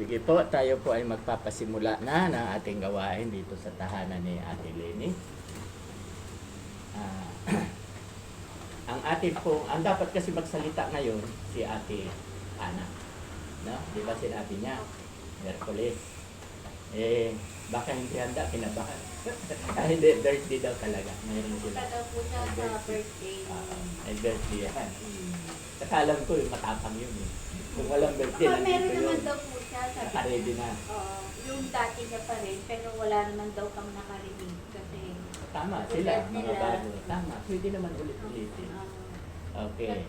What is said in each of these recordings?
Sige po, tayo po ay magpapasimula na ng ating gawain dito sa tahanan ni Ate Lenny. Ah, ang dapat kasi magsalita ngayon si Ate Ana. No? Di ba sinabi niya? Merkules. Baka hindi handa, kinabahan. Hindi, birthday daw talaga. Mayroon sila. Punta daw po siya sa birthday. Ay, birthday yan. Saka alam ko, matapang yun. Kung walang birthday, Meron nandito naman yun. daw po siya. Sabi Naka-ready na. yung dati niya pa rin, pero wala naman daw kang nakarinig. Kasi Tama sila, mga bago. Tama, pwede naman ulit-ulitin. Okay.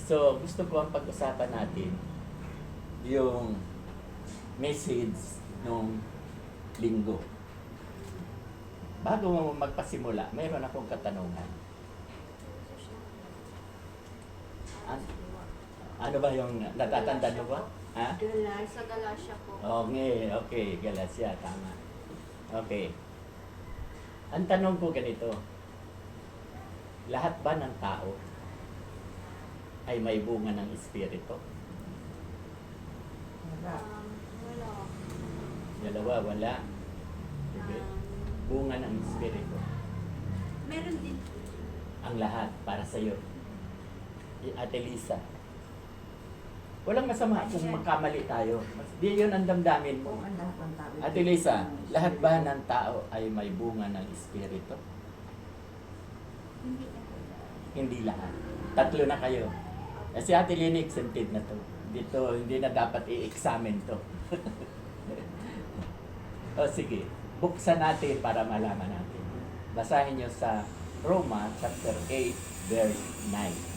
So, gusto ko ang pag-usapan natin yung message nung linggo. Bago magpasimula, mayroon akong katanungan. Ano ba yung natatanda nyo ba? Ha? sa Galacia po. Okay, Galacia, tama. Okay. Ang tanong ko ganito, lahat ba ng tao ay may bunga ng espiritu? Wala. Dalawa, wala. Sige. Bunga ng espiritu. Meron din. Ang lahat para sa iyo. Ate Lisa. Walang masama kung magkamali tayo. Di yun ang damdamin mo. Ate Lisa, lahat ba ng tao ay may bunga ng espiritu? Hindi. Hindi lahat. Tatlo na kayo. Si Ate Lini exempted na to. Dito, hindi na dapat i-examine to. O sige, buksan natin para malaman natin. Basahin nyo sa Roma chapter 8, verse 9.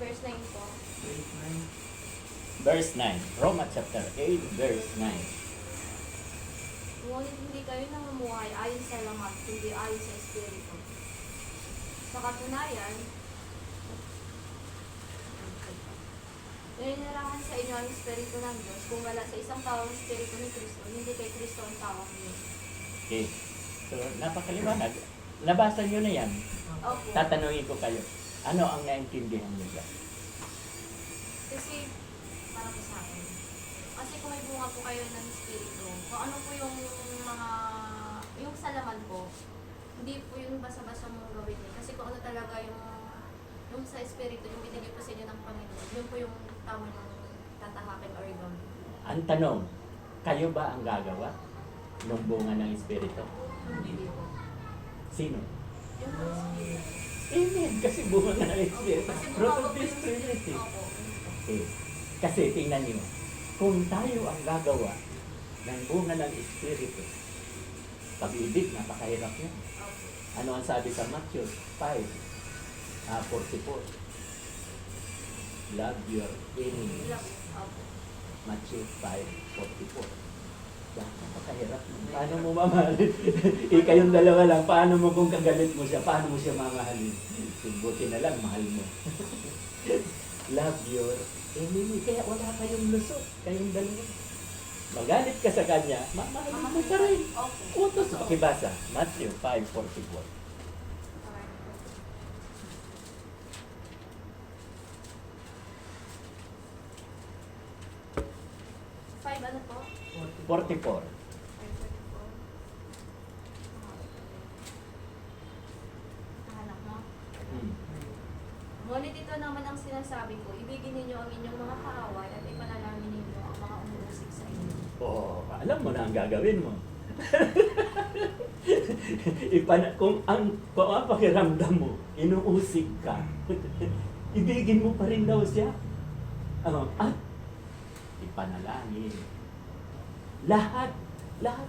Verse 9 po. Verse 9. Roma chapter 8, verse 9. Ngunit hindi kayo namumuhay ayon sa lamat, kundi ayon sa Espiritu. Sa katunayan, naninirahan sa inyo ang Espiritu ng Diyos. Kung wala sa isang tao ang Espiritu ni Kristo, hindi kay Kristo ang tawag niyo. Okay. So, napakaliwanag. Nabasa nyo na yan. Opo. Tatanungin ko kayo. Ano ang naintindihan nyo dyan? Kasi, para po sa akin. Kasi kung may bunga po kayo ng Espiritu, kung ano po yung mga, yung sa laman po, hindi po yung basa-basa mong gawin eh. Kasi kung ano talaga yung sa Espiritu, yung binigay po sa inyo ng Panginoon, yun po yung tama ng tatahakin or gawin. Ang tanong, kayo ba ang gagawa ng bunga ng Espiritu? Hindi po. Sino? Yung po Espiritu. Amen. Kasi bunga ng Espiritu. Kasi Fruit bunga of po the yung Spirit. Eh. Opo. Okay. Kasi tingnan nyo, kung tayo ang gagawa ng bunga ng Espiritu, pag-ibig, napakahirap yan. Opo. Ano ang sabi sa Matthew 5, 44? Love your enemy. Opo. Matthew 5:44. Napakahirap. Paano mo mamahalin? Kayong dalawa lang, paano mo kung kagalit mo siya, paano mo siya mamahalin? Buti na lang, mahal mo. Love your enemy. Kaya wala kayong lusot, kayong dalawa. Magalit ka sa kanya, mamahalin mo pa rin. Opo. Utos, pakibasa. Matthew 5:44. Five ano po? 44. Anak mo? Hmm. Ngunit ito naman ang sinasabi ko, ibigin ninyo ang inyong mga kaaway at ipanalangin ninyo ang mga umuusig sa inyo. Oo, alam mo na ang gagawin mo. Kung ang pakiramdam mo, inuusig ka, ibigin mo pa rin daw siya. At ipanalangin. Lahat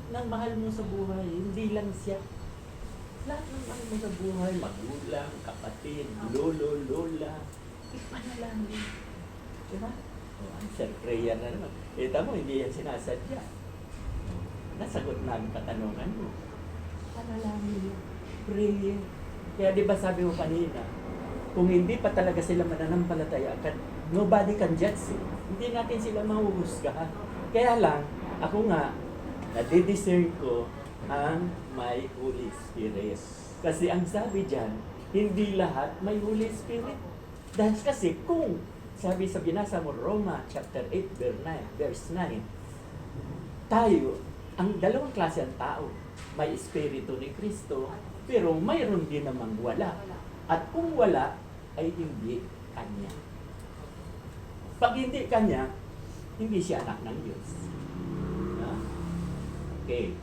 ng mahal mo sa buhay, hindi lang siya. Lahat ng mahal mo sa buhay, magulang, kapatid, lolo, lola, ipanalangin. Diba? Answer prayer na naman. Tamo, hindi yan sinasadya. Nasagot na ang katanungan mo. Panalangin, prayer. Kaya di ba sabi mo kanina, kung hindi pa talaga sila mananampalataya, nobody can judge it. Hindi natin sila mahuhusgahan. Kaya lang, ako nga, nadidiscern ko ang may Holy Spirit. Kasi ang sabi dyan, hindi lahat may Holy Spirit. Dahil kasi kung, sabi sa binasa mo, Roma chapter 8, verse 9, tayo, ang dalawang klase ng tao, may Espiritu ni Kristo, pero mayroon din namang wala. At kung wala, ay hindi Kanya. Pag hindi Kanya, hindi siya anak ng Diyos. Ha? Okay.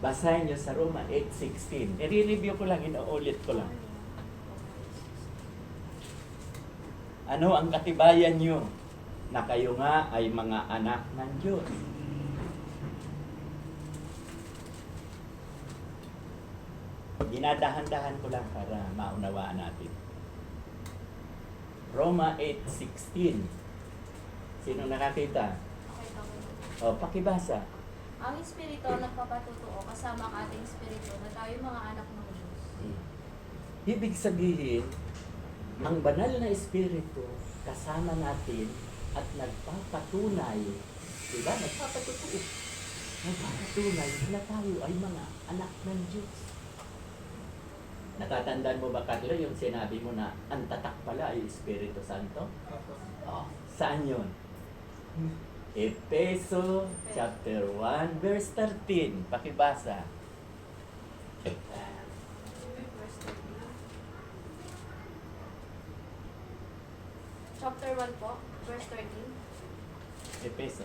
Basahin niyo sa Roma 8:16. I-review ko lang, inuulit ko lang. Ano ang katibayan niyo na kayo nga ay mga anak ng Diyos? Dinadahan-dahan ko lang para maunawaan natin. Roma 8:16. Sino nakakita? Okay, O, pakibasa. ang Espiritu ang nagpapatutuo kasama ang ating Espiritu na tayo mga anak ng Diyos. Ibig sabihin, ang banal na Espiritu kasama natin at nagpapatunay, diba? Nagpapatutuo. Nagpapatunay na tayo ay mga anak ng Diyos. Natatandaan mo ba, Carlo, yung sinabi mo na ang tatak pala ay Espiritu Santo? Oh, saan yun? Efeso chapter 1 verse 13. Pakibasa. Chapter 1 po, verse 13. Efeso.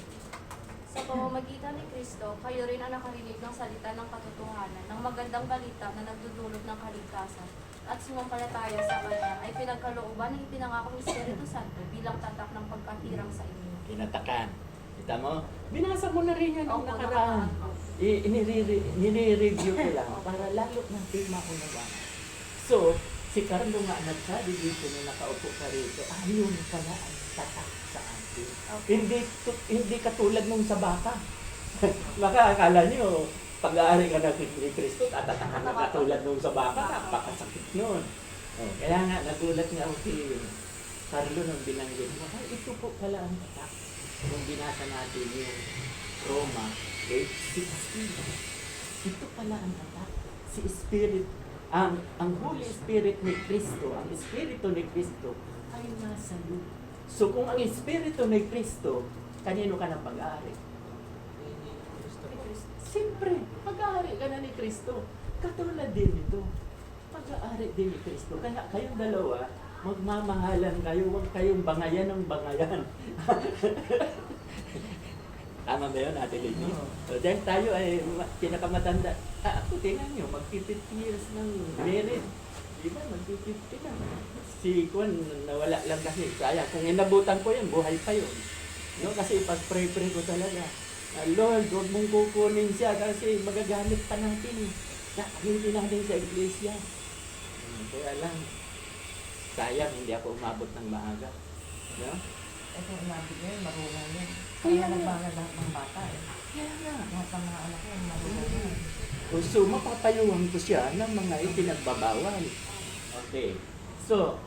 Sa pamamagitan ni Kristo, kayo rin ang nakarinig ng salita ng katotohanan, ng magandang balita na nagdudulot ng kaligtasan, at sumampalataya sa Kanya ay pinagkalooban ng ipinangakong Espiritu Santo bilang tatak ng pagkahirang sa inyo. Tinatakan. Kita mo? Binasa mo na rin yan ang Opo, nakaraan. Nire-review ko lang para lalo natin maunawaan. So, si Carlo nga nagsabi dito nung nakaupo ka rito, ayun pala ang tatak sa atin. Hindi katulad nung sa baka. Baka akala nyo, pag-aari ka na ni Kristo, tatatakan na katulad nung sa baka, napakasakit nun. Oh, kaya nga, nagulat nga ako si Carlo nung binanggit mo, ay, ito po pala ang tatak. Kung binasa natin yung Roma 8:16, ito pala ang tatak. Si Spirit, ang Holy Spirit ni Kristo, ang Espiritu ni Kristo ay nasa iyo. So kung ang Espiritu ni Kristo, kanino ka na pag-aari? Siyempre, pag-aari ka na ni Kristo. Katulad din ito. Pag-aari din ni Kristo. Kaya kayong dalawa, magmamahalan kayo, huwag kayong bangayan ng bangayan. Tama ba yun, Ate Lady? So, dahil tayo ay pinakamatanda. Ako, tingnan nyo, mag-50 years ng marriage. Di ba? Mag-50 na. Si Kwan, nawala lang kasi. Kaya kung inabutan ko yan, buhay pa yun. No? Kasi pag-pray-pray ko talaga. Lord, huwag mong kukunin siya kasi magagamit pa natin. Hindi natin sa iglesia. Kaya lang, sayang, hindi ako umabot ng maaga. No? Ito umabot niya, marunong yan. Kaya Kaya nga. nagbangan lahat ng bata eh. Kaya nga. Lahat ng mga anak niya, marunong yan. So, mapapayuhan ko siya ng mga ipinagbabawal. Okay. So,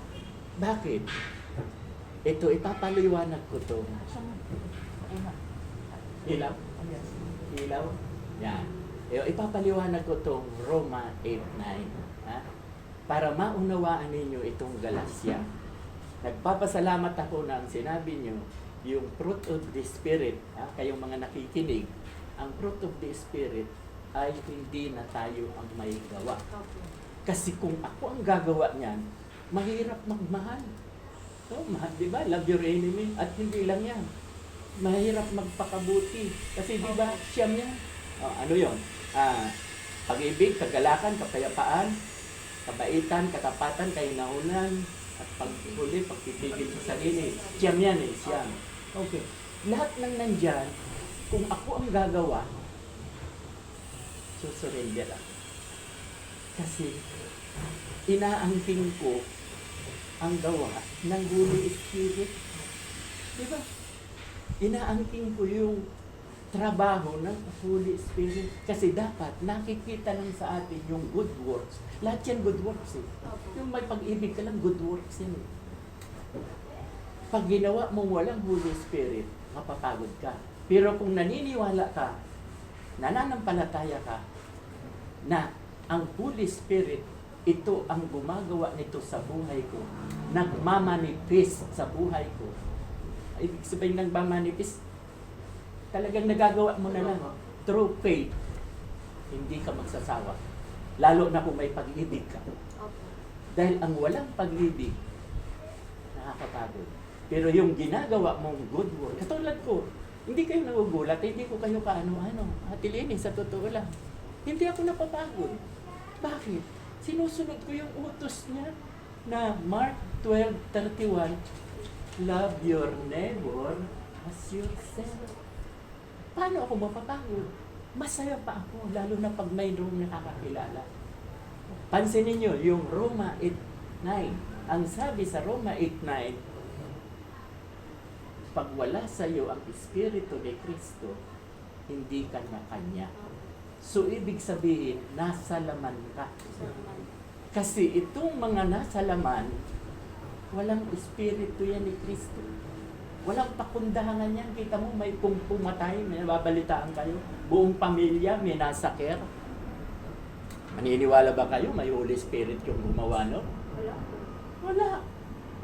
bakit? Ito, ipapaliwanag ko to. Una. Ilaw? Yes. Ilaw? Yan. Ipapaliwanag ko tong Roma 8:9. Ha? Para maunawaan ninyo itong Galacia. Nagpapasalamat ako na ang sinabi nyo, yung fruit of the Spirit, kayong mga nakikinig, ang fruit of the Spirit ay hindi na tayo ang may gawa. Kasi kung ako ang gagawa niyan, mahirap magmahal. So, di ba? Love your enemy. At hindi lang yan. Mahirap magpakabuti. Kasi di ba, siyam yan. Ano yun? Pag-ibig, kagalakan, kapayapaan, kabaitan, katapatan, kainahunan, at paghuli, pagpipigil sa sarili. Siyam yan eh, siyam. Okay. Lahat ng nandyan, kung ako ang gagawa, susurrender ako. Kasi, inaangking ko ang gawa ng Holy Spirit. Diba? Inaangking ko yung trabaho ng Holy Spirit. Kasi dapat nakikita lang sa atin yung good works. Lahat yan good works eh. Yung may pag-ibig ka lang, good works yan eh. Pag ginawa mo walang Holy Spirit, mapapagod ka. Pero kung naniniwala ka, nananampalataya ka, na ang Holy Spirit ito ang gumagawa nito sa buhay ko. Nagmamanifest sa buhay ko. Ibig sabihin nagmamanifest, talagang nagagawa mo na lang. Through faith, hindi ka magsasawa. Lalo na kung may pag-ibig ka. Opo. Dahil ang walang pag-ibig, nakakapagod. Pero yung ginagawa mong good work, katulad ko, hindi kayo nagugulat, hindi ko kayo kaano-ano. Ate Leni, sa totoo lang, hindi ako napapagod. Bakit? Sinusunod ko yung utos niya na Mark 12:31, love your neighbor as yourself. Paano ako mapapagod? Masaya pa ako, lalo na pag mayroong nakakakilala. Pansinin niyo, yung Roma 8:9. Ang sabi sa Roma 8:9, pag wala sa iyo ang Espiritu ni Kristo, hindi ka na Kanya. So, ibig sabihin, nasa laman ka. Kasi itong mga nasa laman, walang Espiritu yan ni Kristo. Walang pakundahangan yan. Kita mo, may kung pumatay, may babalitaan kayo. Buong pamilya, may nasakir. Maniniwala ba kayo? May Holy Spirit yung gumawa, no? Wala po. Wala.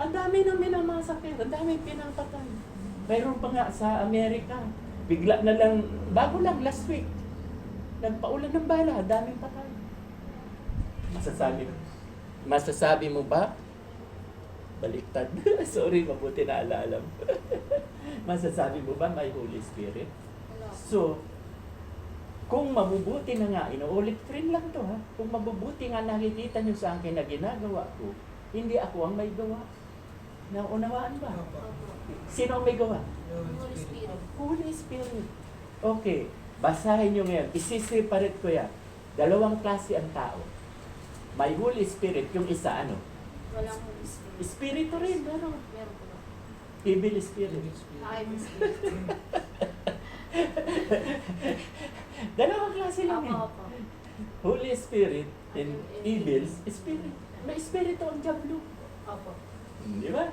Ang dami nang minamasakir. Ang dami pinapatay. Mayroon pa nga sa Amerika. Bigla na lang, bago lang last week, nagpaulan ng bala. Daming patay. Masasabi mo ba? Baliktad. Sorry, mabuti na alala mo. Masasabi mo ba may Holy Spirit? Wala. So, kung mabubuti na nga, inuulit friend lang to ha, kung mabubuti nga nakikita nyo sa akin na ginagawa ko, hindi ako ang may gawa. Naunawaan ba? Opo. Sino ang may gawa? Holy Spirit. Holy Spirit. Okay, basahin nyo ngayon. Isi-separate ko yan. Dalawang klase ang tao. May Holy Spirit, yung isa ano? Walang Holy Spirit. Espiritu rin, ano? Meron po ba? Evil Spirit. Evil Spirit. Dalawang klase lang Opo, yun. opo. Holy Spirit and Evil evil Spirit. May Espiritu ang Diablo. Opo. Di ba?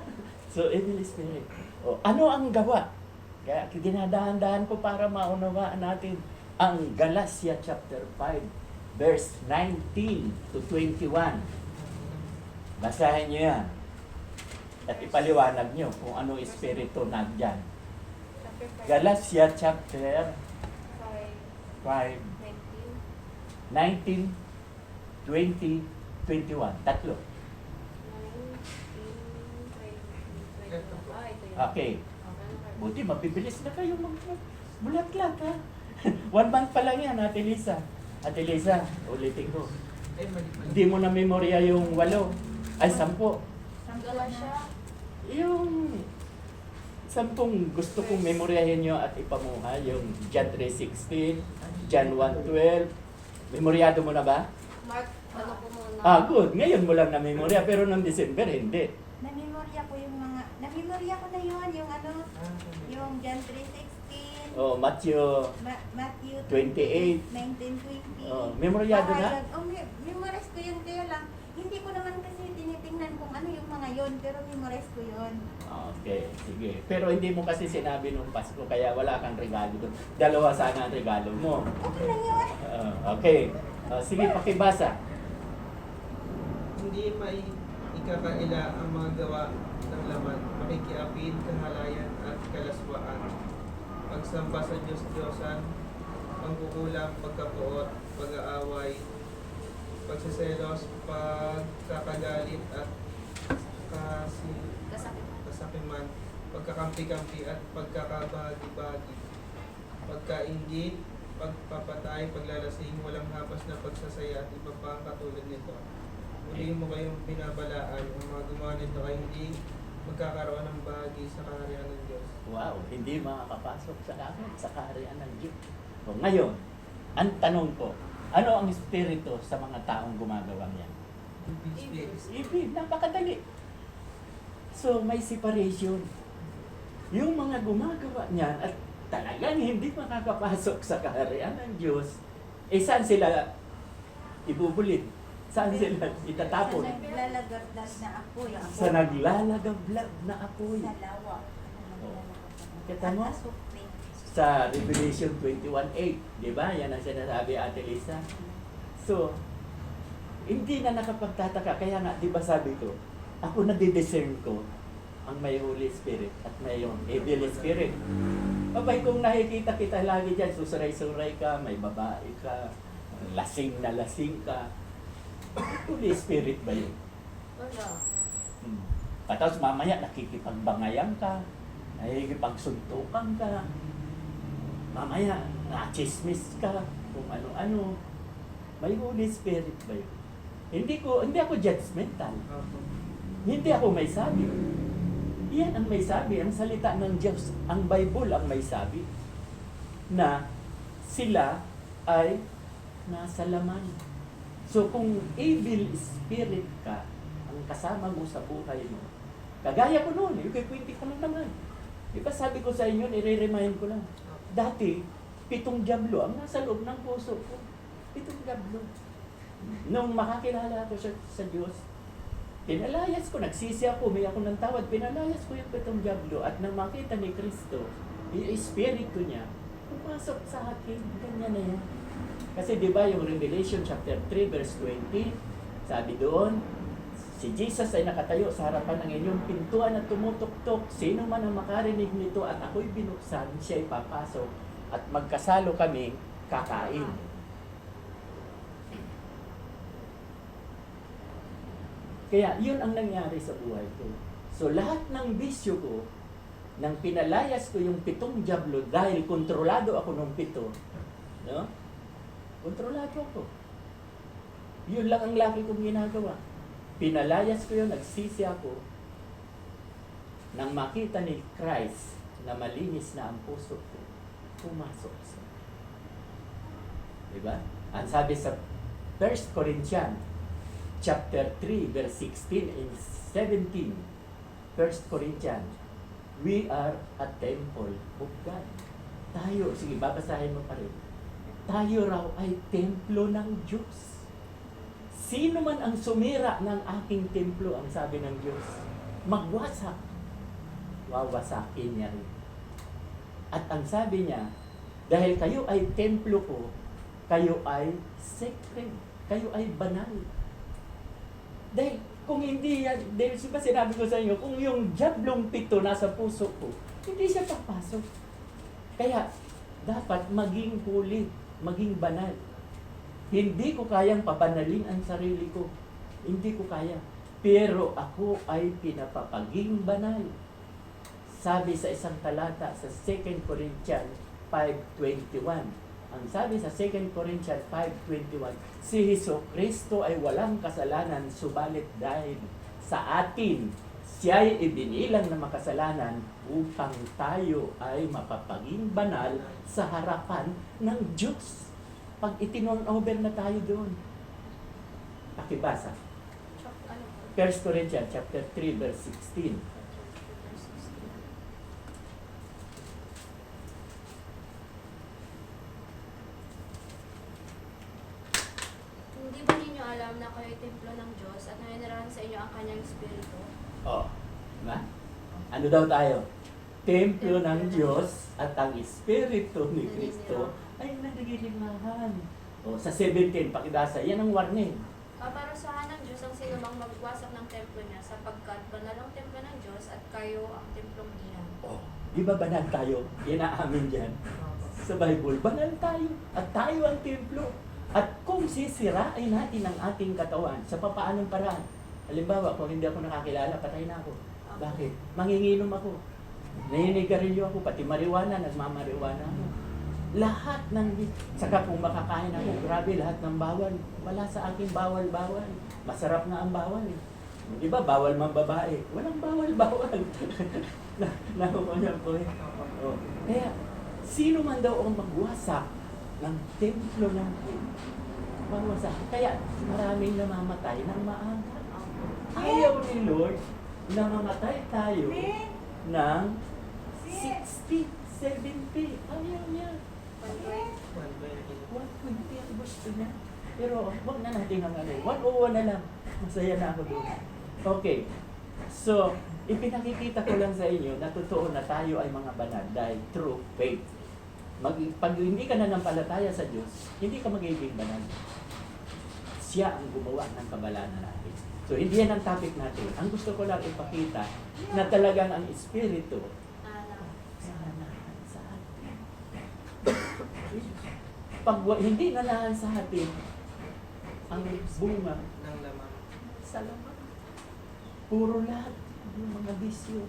So, evil Spirit. O, ano ang gawa? Kaya dinadahan-dahan ko para maunawaan natin ang Galatia chapter 5, verse 19 to 21. Basahin niyo yan. At ipaliwanag niyo kung ano Espiritu nandyan. Chapter 5. Galatia chapter 5. 5, 19. 19, 20, 21. Tatlo. 19, 20, 21. Ito yun. Okay. Okay. Buti, mabibilis na kayo bulat-lat ha. 1 month pa lang yan, Ate Lisa. Ate Lisa, ulitin ko. Hindi mo na memorya yung 8. Ay, 10. Galatia. Yung 10 gusto kong memoryahin nyo at ipamuha. Yung John 3:16, John 1:12. Memoryado mo na ba? Mark, ano po muna? Good. Ngayon mo lang na memorya, pero noong December, hindi. Namemorya ko yung mga, namemorya ko na yun, yung ano, yung John 3:16, Matthew. Matthew 28. 19:20. Memoryado na? Memorize ko yun, kaya lang, hindi ko naman kasi tinitingnan kung ano yung mga yun, pero memorize ko yun. Okay, sige. Pero hindi mo kasi sinabi nung Pasko, kaya wala kang regalo doon. 2 sana ang regalo mo. Okay lang yun. Okay. Sige, pakibasa. Hindi may ikakaila ang mga gawa ng laman, makikiapid, kahalayan at kalaswaan, pagsamba sa Diyos-Diyosan, pangkukulam, pagkapuot, pag-aaway, pagsiselos, pagkakagalit at Kasakit. kasakiman, pagkakampi-kampi at pagkakabahagi-bahagi, pagkainggit, pagpapatay, paglalasing, walang habas na pagsasaya at iba pa ang katulad nito. Muli mo kayong binabalaan, ang mga gumawa nito ay hindi magkakaroon ng bahagi sa kaharian ng Diyos. Wow, hindi makakapasok sa kaharian ng Diyos. So, ngayon, ang tanong ko, ano ang espiritu sa mga taong gumagawa niyan? Evil spirit. Ibig, napakadali. So, may separation. Yung mga gumagawa niyan at talagang hindi makakapasok sa kaharian ng Diyos, saan sila ibubulid? Saan sila itatapon? Sa naglalagablag na apoy. Sa naglalagablag na apoy. Sa lawa. Kita mo? At asupre. Sa Revelation 21:8, di ba? Yan ang sinasabi, Ate Lisa. So, Hindi na nakapagtataka. Kaya nga, di ba sabi ko, ako nadidiscern ko ang may Holy Spirit at may yung Evil Spirit. Abay, kung nakikita kita lagi dyan, susuray-suray ka, may babae ka, lasing na lasing ka, Holy Spirit ba yun? Wala. Tapos mamaya nakikipagbangayan ka, nakikipagsuntukan ka, mamaya na-chismis ka, kung ano-ano. May Holy Spirit ba yun? Hindi ako judgmental. Hindi ako may sabi. Yan ang may sabi, ang salita ng Diyos, ang Bible ang may sabi na sila ay nasa laman. So kung evil spirit ka, ang kasama mo sa buhay mo, kagaya ko noon, ikikwinti ko lang naman. Diba sabi ko sa inyo, nire-remind ko lang. Dati, 7 dyablo ang nasa loob ng puso ko. 7 dyablo. Nung makakilala ko sa Diyos, pinalayas ko, nagsisi ako, may ako ng tawad, pinalayas ko yung 7 dyablo at nang makita ni Kristo, yung espiritu niya, pumasok sa akin, ganyan na yan. Kasi di ba yung Revelation chapter 3 verse 20, sabi doon, si Jesus ay nakatayo sa harapan ng inyong pintuan at tumutuktok, sino man ang makarinig nito at ako'y binuksan, siya ay papasok at magkasalo kami kakain. Kaya yun ang nangyari sa buhay ko. So lahat ng bisyo ko, nang pinalayas ko yung 7 dyablo dahil kontrolado ako ng 7, no? Kontrolado ako. Yun lang ang lagi kong ginagawa. Pinalayas ko yun, nagsisi ako, nang makita ni Christ na malinis na ang puso ko, pumasok siya. Diba? Ang sabi sa 1 Corinthians chapter 3, verse 16 and 17, 1 Corinthians, we are a temple of God. Tayo, sige, babasahin mo pa rin. Tayo raw ay templo ng Diyos. Sino man ang sumira ng aking templo, ang sabi ng Diyos, magwasak, wawasakin niya rin. At ang sabi niya, dahil kayo ay templo ko, kayo ay sacred, kayo ay banal. Dahil kung hindi yan, dahil diba sinabi ko sa inyo, kung yung diablong 7 nasa puso ko, hindi siya papasok. Kaya, dapat maging huli, maging banal. Hindi ko kayang pabanalin ang sarili ko. Hindi ko kaya. Pero ako ay pinapapaging banal. Sabi sa isang talata sa 2 Corinthians 5:21. Ang sabi sa 2 Corinthians 5:21, si Jesucristo ay walang kasalanan, subalit dahil sa atin, siya ay ibinilang na makasalanan upang tayo ay mapapaging banal sa harapan ng Diyos. Pag itinon over na tayo doon. Pakibasa. 1 Corinthians chapter 3 verse 16. Hindi ba ninyo alam na kayo'y templo ng Diyos at naninirahan sa inyo ang kanyang Espiritu? Oh, diba? Ano daw tayo? Templo ng Diyos at ang Espiritu ni Kristo ay nagigilimahan. O, sa 17, pakibasa, yan ang warning. Paparusahan ng Diyos ang sinumang magwasak ng templo niya sapagkat banal ang templo ng Diyos at kayo ang templong iyan. Oh, di ba banal tayo? Yan ang amin dyan. Sa Bible, banal tayo at tayo ang templo. At kung sisirain natin ang ating katawan sa papaanong paraan, halimbawa, kung hindi ako nakakilala, patay na ako. Bakit? Manginginom ako. Naninigarilyo ako, pati marijuana, nagmamarijuana ako. Lahat ng, saka kung makakain ako, grabe, lahat ng bawal. Wala sa akin bawal-bawal. Masarap nga ang bawal eh. Di ba, bawal man babae. Walang bawal-bawal. Nakukuha ko eh. Oh. Kaya, sino man daw ang magwasak ng templo ng Diyos, magwasak. Kaya, maraming namamatay ng maaga. Ayaw ni Lord na mamatay tayo ng 60, 70. Ayaw niya. 120 ang gusto niya. Pero wag na natin ang ano. 101 na lang. Masaya na ako doon. Okay. So, ipinakikita ko lang sa inyo na totoo na tayo ay mga banal dahil through faith. Pag hindi ka nanampalataya sa Diyos, hindi ka magiging banal. siya ang gumawa ng kabalanan natin. So, hindi yan ang topic natin. Ang gusto ko lang ipakita na talagang ang Espiritu nanahan sa atin. Pag hindi nanahan sa atin, ang bunga ng laman. sa laman. Puro lahat yung mga bisyo.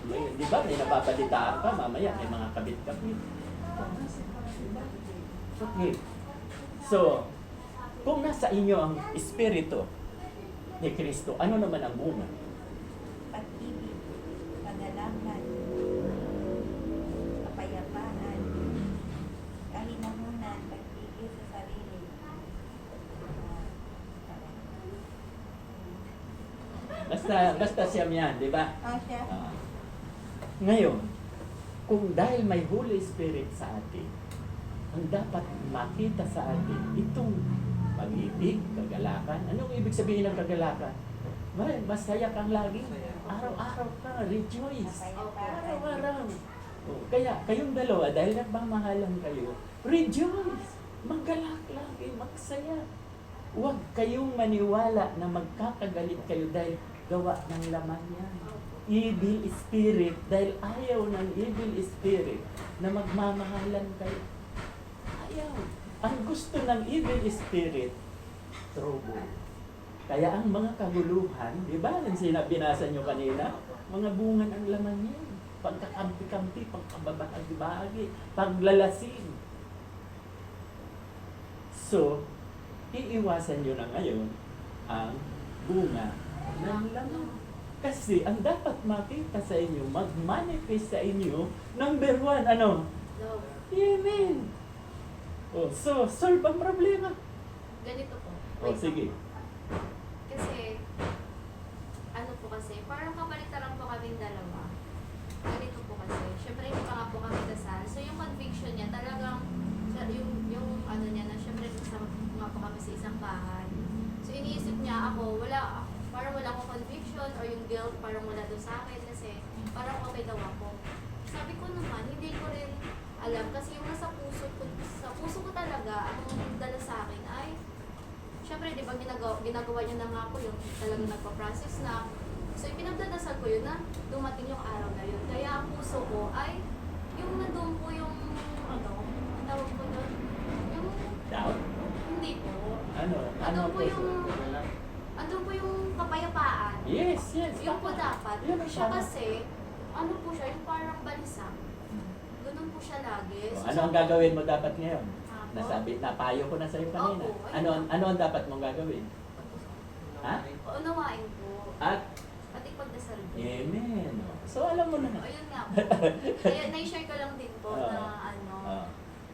Di ba, may napapalitaan ka, mamaya may mga kabit-kabit. Okay. So, kung nasa inyo ang Espiritu ni Kristo, ano naman ang bunga? Pag-ibig, kagalakan, kapayapaan, kahinahunan, pagpigil sa sarili. Basta siyam yan, di ba? Siya. Ngayon, kung dahil may Holy Spirit sa atin, ang dapat makita sa atin, itong pag-ibig, kagalakan. Anong ibig sabihin ng kagalakan? Masaya kang lagi. Araw-araw ka, rejoice. Araw-araw. Kaya, kayong dalawa, dahil nagmamahalan kayo, rejoice. Maggalak lagi, magsaya. Huwag kayong maniwala na magkakagalit kayo dahil gawa ng laman yan. Evil spirit, dahil ayaw ng evil spirit na magmamahalan kayo. Ayaw. Ang gusto ng evil spirit, trouble. Kaya ang mga kaguluhan, di ba? Yung binasa nyo kanina, mga bungan ang laman yan. Pagkakampi-kampi, pagkababahagi, paglalasing. So, iiwasan nyo na ngayon ang bunga ng laman. Kasi ang dapat makita sa inyo, mag-manifest sa inyo, number 1, ano? Love. Amen. So, solve ang problema. Ganito po. O, sige. Kasi, ano po kasi, parang kabaliktaran po kaming dalawa. Ganito po kasi, syempre hindi pa nga po kami kasal. So yung conviction niya talagang, yung ano niya na, syempre kasama nga po kami sa isang bahay. So iniisip niya ako, parang wala akong conviction or yung guilt parang wala doon sa akin kasi parang okay daw ako. Sabi ko naman, hindi ko rin alam kasi yung nasa puso ko talaga, ang dala sa akin ay syempre, di ba ginagawa niya na nga ako yung talagang nagpa-process na. So, ipinagdadasal ko yun na dumating yung araw na yun. Kaya ang puso ko ay yung nandun po yung, ang tawag ko doon, yung, Doubt? hindi po. Ano? Andun po yung, Wala. andun po yung kapayapaan. Yes. Yung po dapat. Yun ang Siya tama. kasi, ano po siya, yung parang balisa. Ganun po siya lagi. O, So, ano ang gagawin mo dapat ngayon? Ako? Napayo ko na sa'yo kanina. Opo, Ano ang dapat mong gagawin? Ha? Unawain po. At, At ipagdasal po. amen. So, alam mo na. Ayun nga po. Kaya na-share ko lang din po Oo. na Oo.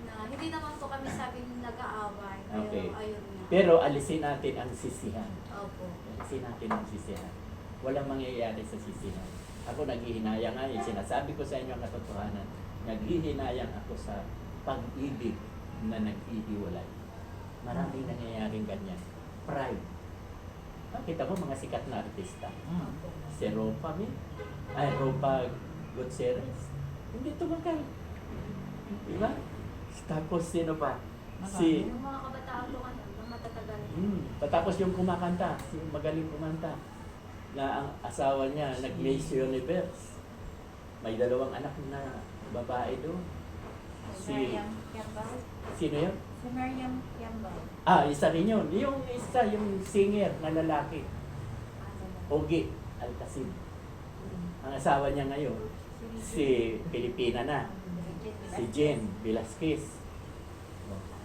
na hindi naman po kami sabing nag-aaway. Pero Okay. ayun nga. Pero alisin natin ang sisihan. Opo. Alisin natin ang sisihan. Walang mangyayari sa sisihan. Ako naghihinayang nga, sinasabi ko sa inyo ang katotohanan. Naghihinayang ako sa pag-ibig na naghihiwalay. Maraming nangyayaring ganyan. Pride. Kita mo mga sikat na artista. Si Ropa Gutierrez. Hindi tumagal. Diba? Tapos sino pa? Si Yung mga kabataan po ano, na matatagal. Patapos yung kumakanta, si magaling kumanta, na ang asawa niya nag-Miss Universe. May 2 anak na babae doon. Si Mariam Kiambao. Sino yun? Si Mariam Kiambao. Isa rin yun. Yung isa, yung singer na lalaki. Ogie Alcacid. Ang asawa niya ngayon, si Pilipina na. Si Jen Velasquez.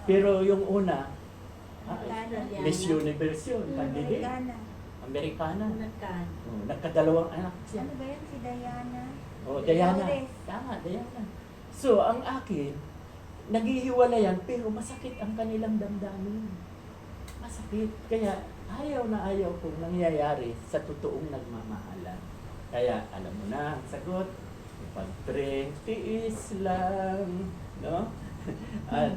Pero yung una, Miss Universe yun, candidate. Amerikana. Amerikana. Nagka-2 anak siya. Ano ba yan? Si Diana. Diana. Flores. Tama, Diana. So, ang akin, naghihiwalayan pero masakit ang kanilang damdamin. Masakit. Kaya ayaw na ayaw kung nangyayari sa totoong nagmamahalan. Kaya alam mo na ang sagot. Pag-pray, tiis lang. No? At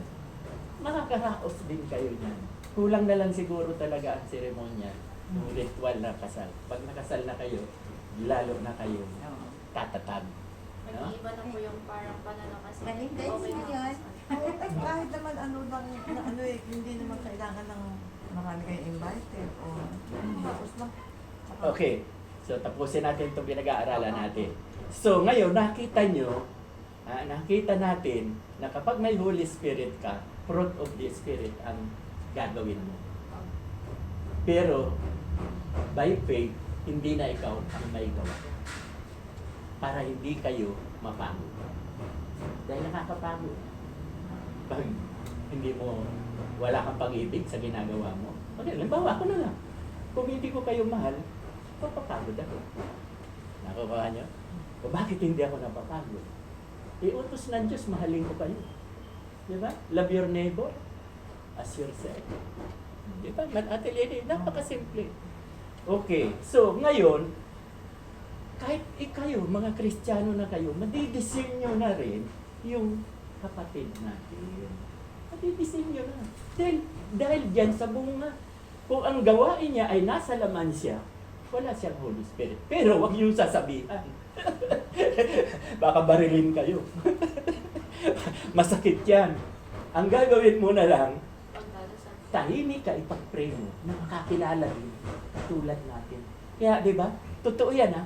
makakaraos din kayo niyan. Kulang na lang siguro talaga ang seremonya, yung ritual na kasal. Pag nakasal na kayo, lalo na kayo tatatag. No? Nag-iiba na po yung parang pananaw kasi. Galing guys okay na ngayon. ako. Kahit naman ano lang, na ano eh, hindi naman kailangan ng Marami kayong invited o tapos na. Saka- Okay. So, tapusin natin itong pinag-aaralan natin. So, ngayon, nakita natin na kapag may Holy Spirit ka, fruit of the Spirit ang gagawin mo. Pero, by faith, hindi na ikaw ang may gawa. Para hindi kayo mapagod. Dahil nakakapagod. Pag hindi mo, wala kang pag-ibig sa ginagawa mo. Okay, halimbawa ako na lang. Kung hindi ko kayo mahal, papapagod ako. Nakukuha nyo? O bakit hindi ako napapagod? Utos ng Diyos, mahalin ko kayo. Di ba? Love your neighbor as yourself. Di ba? Ate Lady, napakasimple. Okay, so ngayon, kahit ikayo, mga Kristiyano na kayo, madidisin nyo na rin yung kapatid natin. Madidisin nyo na. Dahil dyan sa bunga, kung ang gawain niya ay nasa laman siya, wala siyang Holy Spirit. Pero wag yung sasabihan. Baka barilin kayo. Masakit yan. Ang gagawin mo na lang, Pagdarasal. tahimik ka, ipag-pray mo na makakilala rin tulad natin. Kaya, di ba? Totoo yan, ha?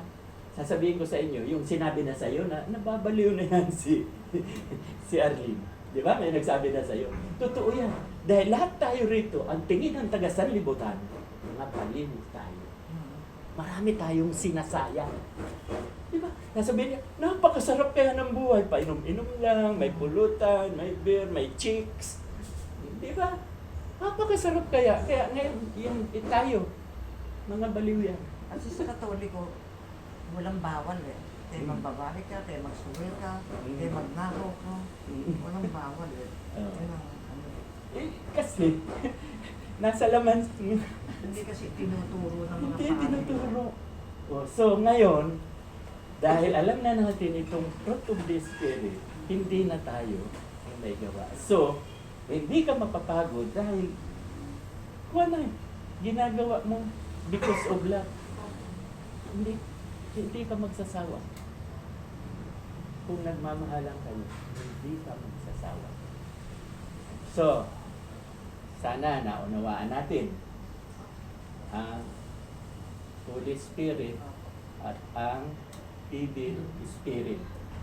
Sasabihin ko sa inyo, yung sinabi na sa'yo na nababaliw na yan si Arlene. Di ba? May nagsabi na sa'yo. Totoo yan. Dahil lahat tayo rito, ang tingin ng taga-sanlibutan, mga baliw tayo. Marami tayong sinasayang. Di ba? Nasabihin niya, napakasarap kaya ng buhay. Painom-inom lang, may pulutan, may beer, may chicks. Di ba? Napakasarap kaya. Kaya ngayon, yung tayo, mga baliw yan. Kasi sa Katoliko, walang bawal eh. Kaya magbabarik ka, kaya magsuwil ka, kaya magnakaw ka. Walang bawal eh. Oo. Yun ang ano. Kasi, nasa laman, Hindi kasi tinuturo ng mga hindi pari. tinuturo. So ngayon, dahil alam na natin itong fruit of the Spirit, hindi na tayo ang may gawa. So, hindi ka mapapagod dahil wala, ginagawa mo because of love. Hindi ka magsasawa. Kung nagmamahalan kayo, hindi ka magsasawa. So, sana naunawaan natin ang Holy Spirit at ang Evil Spirit.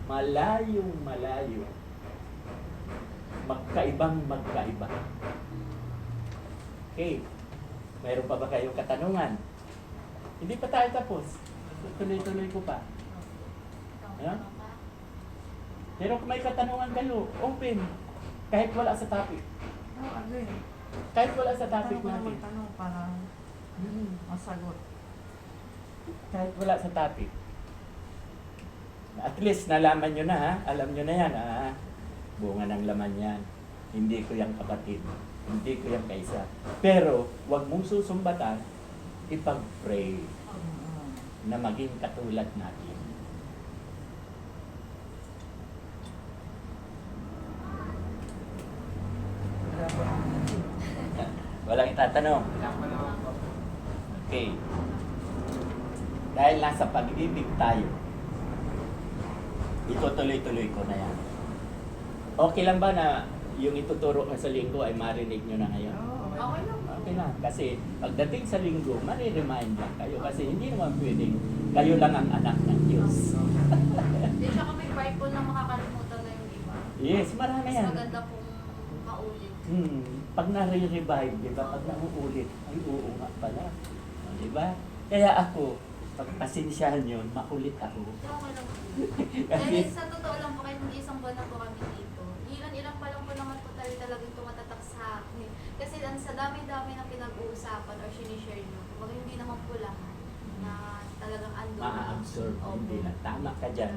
Malayong malayo. Magkaibang magkaiba. Okay. Mayroon pa ba kayong katanungan? Hindi pa tayo tapos. Tuloy-tuloy ko pa. Yeah? Pero kung may katanungan kayo, open. Kahit wala sa topic. Oo, ano eh. Kahit wala sa topic Tanong ka natin. naman tanong para masagot. Kahit wala sa topic. At least nalaman nyo na, ha? Alam nyo na yan, ha? Bunga ng laman yan. Hindi ko yung kapatid. Hindi ko yung kaisa. Pero, wag mong susumbatan, ipag-pray na maging katulad natin. Wala pa naman. Walang itatanong. Wala pa naman po. Okay. Dahil nasa pag-ibig tayo, itutuloy-tuloy ko na yan. Okay lang ba na yung ituturo ko sa linggo ay marinig nyo na ngayon? Oo, Okay lang. Okay lang. Kasi pagdating sa linggo, mari-remind lang kayo. Kasi hindi naman pwedeng kayo lang ang anak ng Diyos. Hindi siya kami prideful na makakalimutan na yung iba. Yes, marami Mas yan. maganda pong maulit. Pag nare-revive, di ba? Pag nauulit, ay oo nga pala. Di ba? Kaya ako, pag pasensyahan yun, makulit ako. Okay lang po. Kasi, Dahil sa totoo lang po, kahit hindi isang buwan na po kami dito, ilan-ilan pa lang po naman po tayo talagang tumatatak sa akin. Kasi sa dami-dami na pinag-uusapan or sinishare nyo, kumbaga hindi naman po lahat na talagang ando. ma-absorb. Hindi na. Tama ka dyan.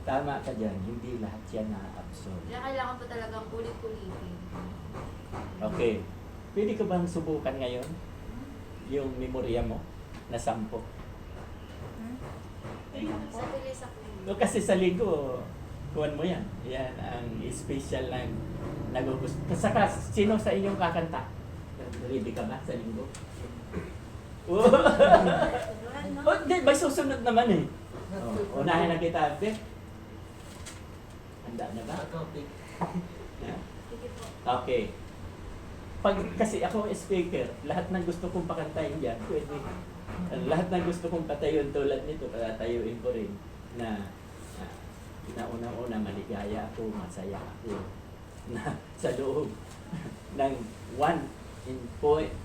Tama ka dyan. Hindi lahat yan na-absorb. Kaya kailangan po talagang ulit-ulitin. Okay. Pwede ka bang subukan ngayon? Yung memorya mo na 10? Sa Teresa po. No, kasi sa linggo, kuwan mo yan. Yan ang special na nagugusto. Saka, sino sa inyong kakanta? Ready ka ba sa linggo? Oh, hindi, may susunod naman eh. Oh, unahin na kita, Ate. Handa na ba? Sa topic. Yeah. Sige po. Okay. pag kasi ako speaker, lahat ng gusto kong pakantayin dyan, pwede. Lahat ng gusto kong patayon tulad nito, patayuin ko rin na una-una maligaya ako, masaya ako na sa loob ng 1 in 5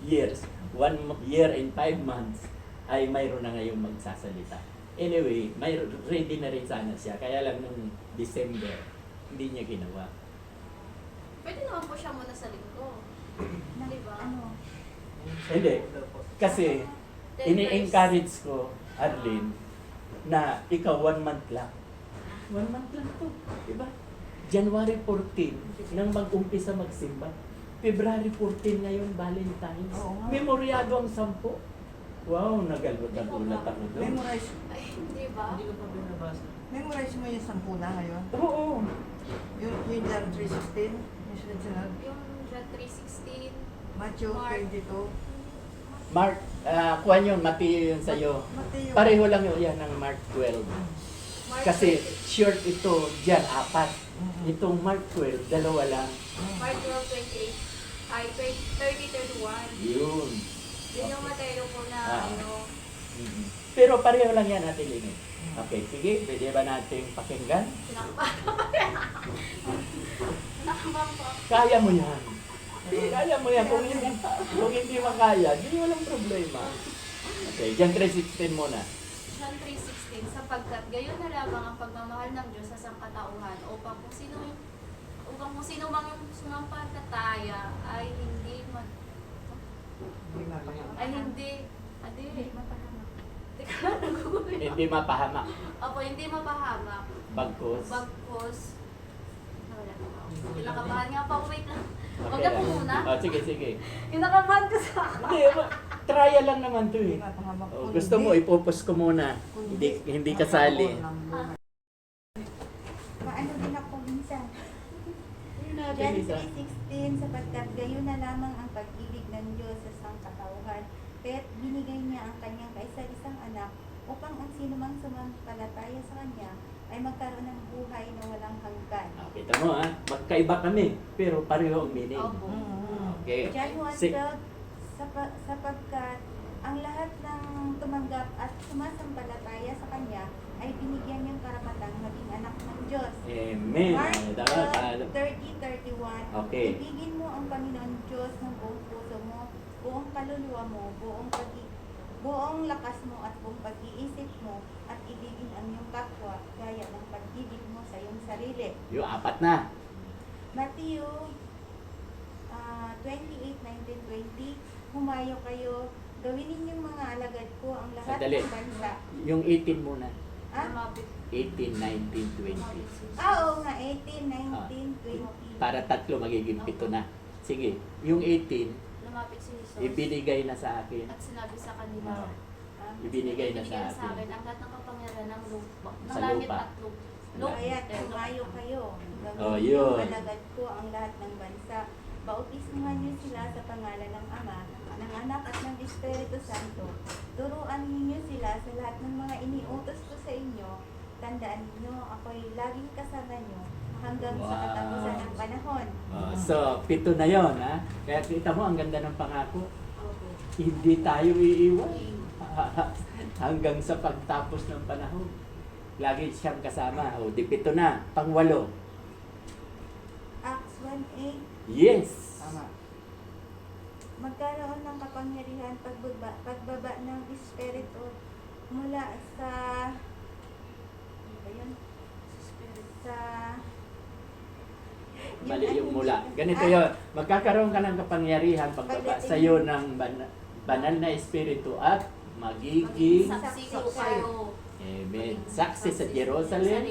years, 1 year and 5 months ay mayroon na ngayong magsasalita. Anyway, may ready na rin sana siya. Kaya lang nung December, hindi niya ginawa. Pwede naman po siya muna sa linggo. Diba? Ano? Hindi. Kasi, 10 ini-encourage ko, Arlene, na ikaw 1 month lang. 1 month lang to. Diba? January 14, nang mag-umpisa magsimba. February 14 ngayon, Valentine's. Oo nga. Memoryado ang 10. Wow, nagulat ako doon. Memorize, Ay, di ba? Hindi ko pa binabasa. memorize mo yung 10 na ngayon. Oo. Yung John 3:16, yung sunod-sunod. Yung John 3:16. Matthew Mark. 22. Mark, kuha yun, Mateo yun sa'yo. Mateo. Pareho lang yun yan ng Mark 12. Mark Kasi 20. short ito, dyan, 4. Itong Mark 12, 2 lang. Mark 12:28. Ay, 30:31. Yun. Yun yung Mateo po na Ah. ano. Mhm. Pero pareho lang yan natin limit. Okay, sige, pwede ba nating pakinggan? Nakabang po. Kaya mo yan. Kaya mo yan. Kung hindi makaya, di walang problema. Okay, dyan 316 muna. John 3:16, sapagkat gayon na lamang ang pagmamahal ng Diyos sa sangkatauhan upang kung sino mang yung sumampalataya ay hindi Mapahamak. Teka lang, nagugulo. Hindi mapahamak. Opo, hindi mapahamak. Bagkos. Bagkos. Nawala na ako. Kinakabahan nga pa ako, wait lang. Huwag Okay na lang. po muna. Oh, sige, sige. Kinakabahan ko sa Hindi, trial lang naman to eh. Mapahamak Oh, po. gusto mo, ipupus ko muna. Hindi kasali. Maano din ako minsan. John 3:16, sapagkat gayon na lamang ang pag-ibig ng Diyos sa sangkatauhan, kaya't binigay niya ang kanyang kaisa-isang anak upang ang sino mang sumampalataya sa kanya ay magkaroon ng buhay na walang hanggan. Kita mo ha, magkaiba kami, pero pareho ang meaning. Opo. Okay. John Si- 1:12, sapagkat ang lahat ng tumanggap at sumasampalataya sa kanya ay binigyan niyang karapatang maging anak ng Diyos. Amen. Mark Ay, 30:31. Okay. Ibigin mo ang Panginoon Diyos ng buong puso mo, buong kaluluwa mo, buong lakas mo at buong pag-iisip mo, at ibigin ang iyong kapwa gaya ng pag-ibig mo sa iyong sarili. Yung 4 na. Matthew 28:19-20. Humayo kayo, gawin ninyong mga alagad ko ang lahat Sandali. ng bansa. Yung 18 muna. Ah? Lumapit. 18, 19, 20. Oo nga, 18, 19, 20. Para 3 magiging 7 na. Sige, yung 18, Lumapit si Jesus. ibinigay na sa akin. At sinabi sa kanila. Ah, ibinigay na sa Ibinigay akin. ang lahat ng kapangyarihan ng lupa. Ng Sa langit lupa. at lupa. Kaya humayo kayo, gawin Oh, ninyong yun. alagad ko ang lahat ng bansa. Bautismuhan niyo sila sa pangalan ng Ama, ng Anak at ng Espiritu Santo. Turuan niyo sila sa lahat ng mga iniutos ko sa inyo. Tandaan niyo, ako'y laging kasama niyo hanggang sa Wow. katapusan ng panahon. So, 7 na yon ha. Kaya kita mo, ang ganda ng pangako. Opo. Hindi tayo iiwan. Hanggang sa pagtapos ng panahon. Lagi siyang kasama. O, di 7 na. Pang-8. Acts 1:8. Yes. Tama. Magkaroon ng kapangyarihan pagbaba ng Espiritu mula sa ano ba yun? Sa Mali yung mula. Ganito Ah, yun. Magkakaroon ka ng kapangyarihan pagbaba sa iyo ng banal na espiritu at magiging Saksi ko kayo. Amen. Saksi sa Jerusalem,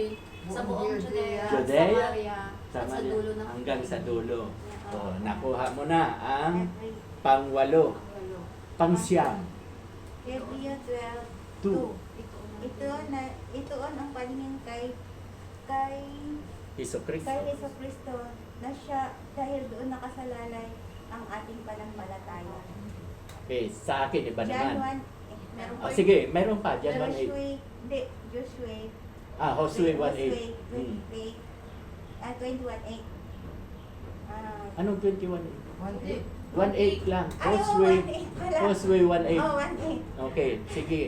Sa buong Judea. Judea, Samaria. At sa dulo ng hanggang sa dulo. Oo. O, nakuha mo na ang Every- pang-8, Walo. pang-9, Hebrew 12:2. 2. Itoon ang paningin kay Heso Kristo. Heso Kristo na siya dahil doon nakasalalay ang ating pananampalataya. Okay, sa akin iba John naman. 1, Meron O, po sige, mayroon pa. Jan 1:8. Joshua Josue 1:8. 21:8. Anong 21? 1-8. 1.8 lang. Ay, Causeway. 1.8 pala. Causeway 1.8. Oh, 1.8. Okay, sige.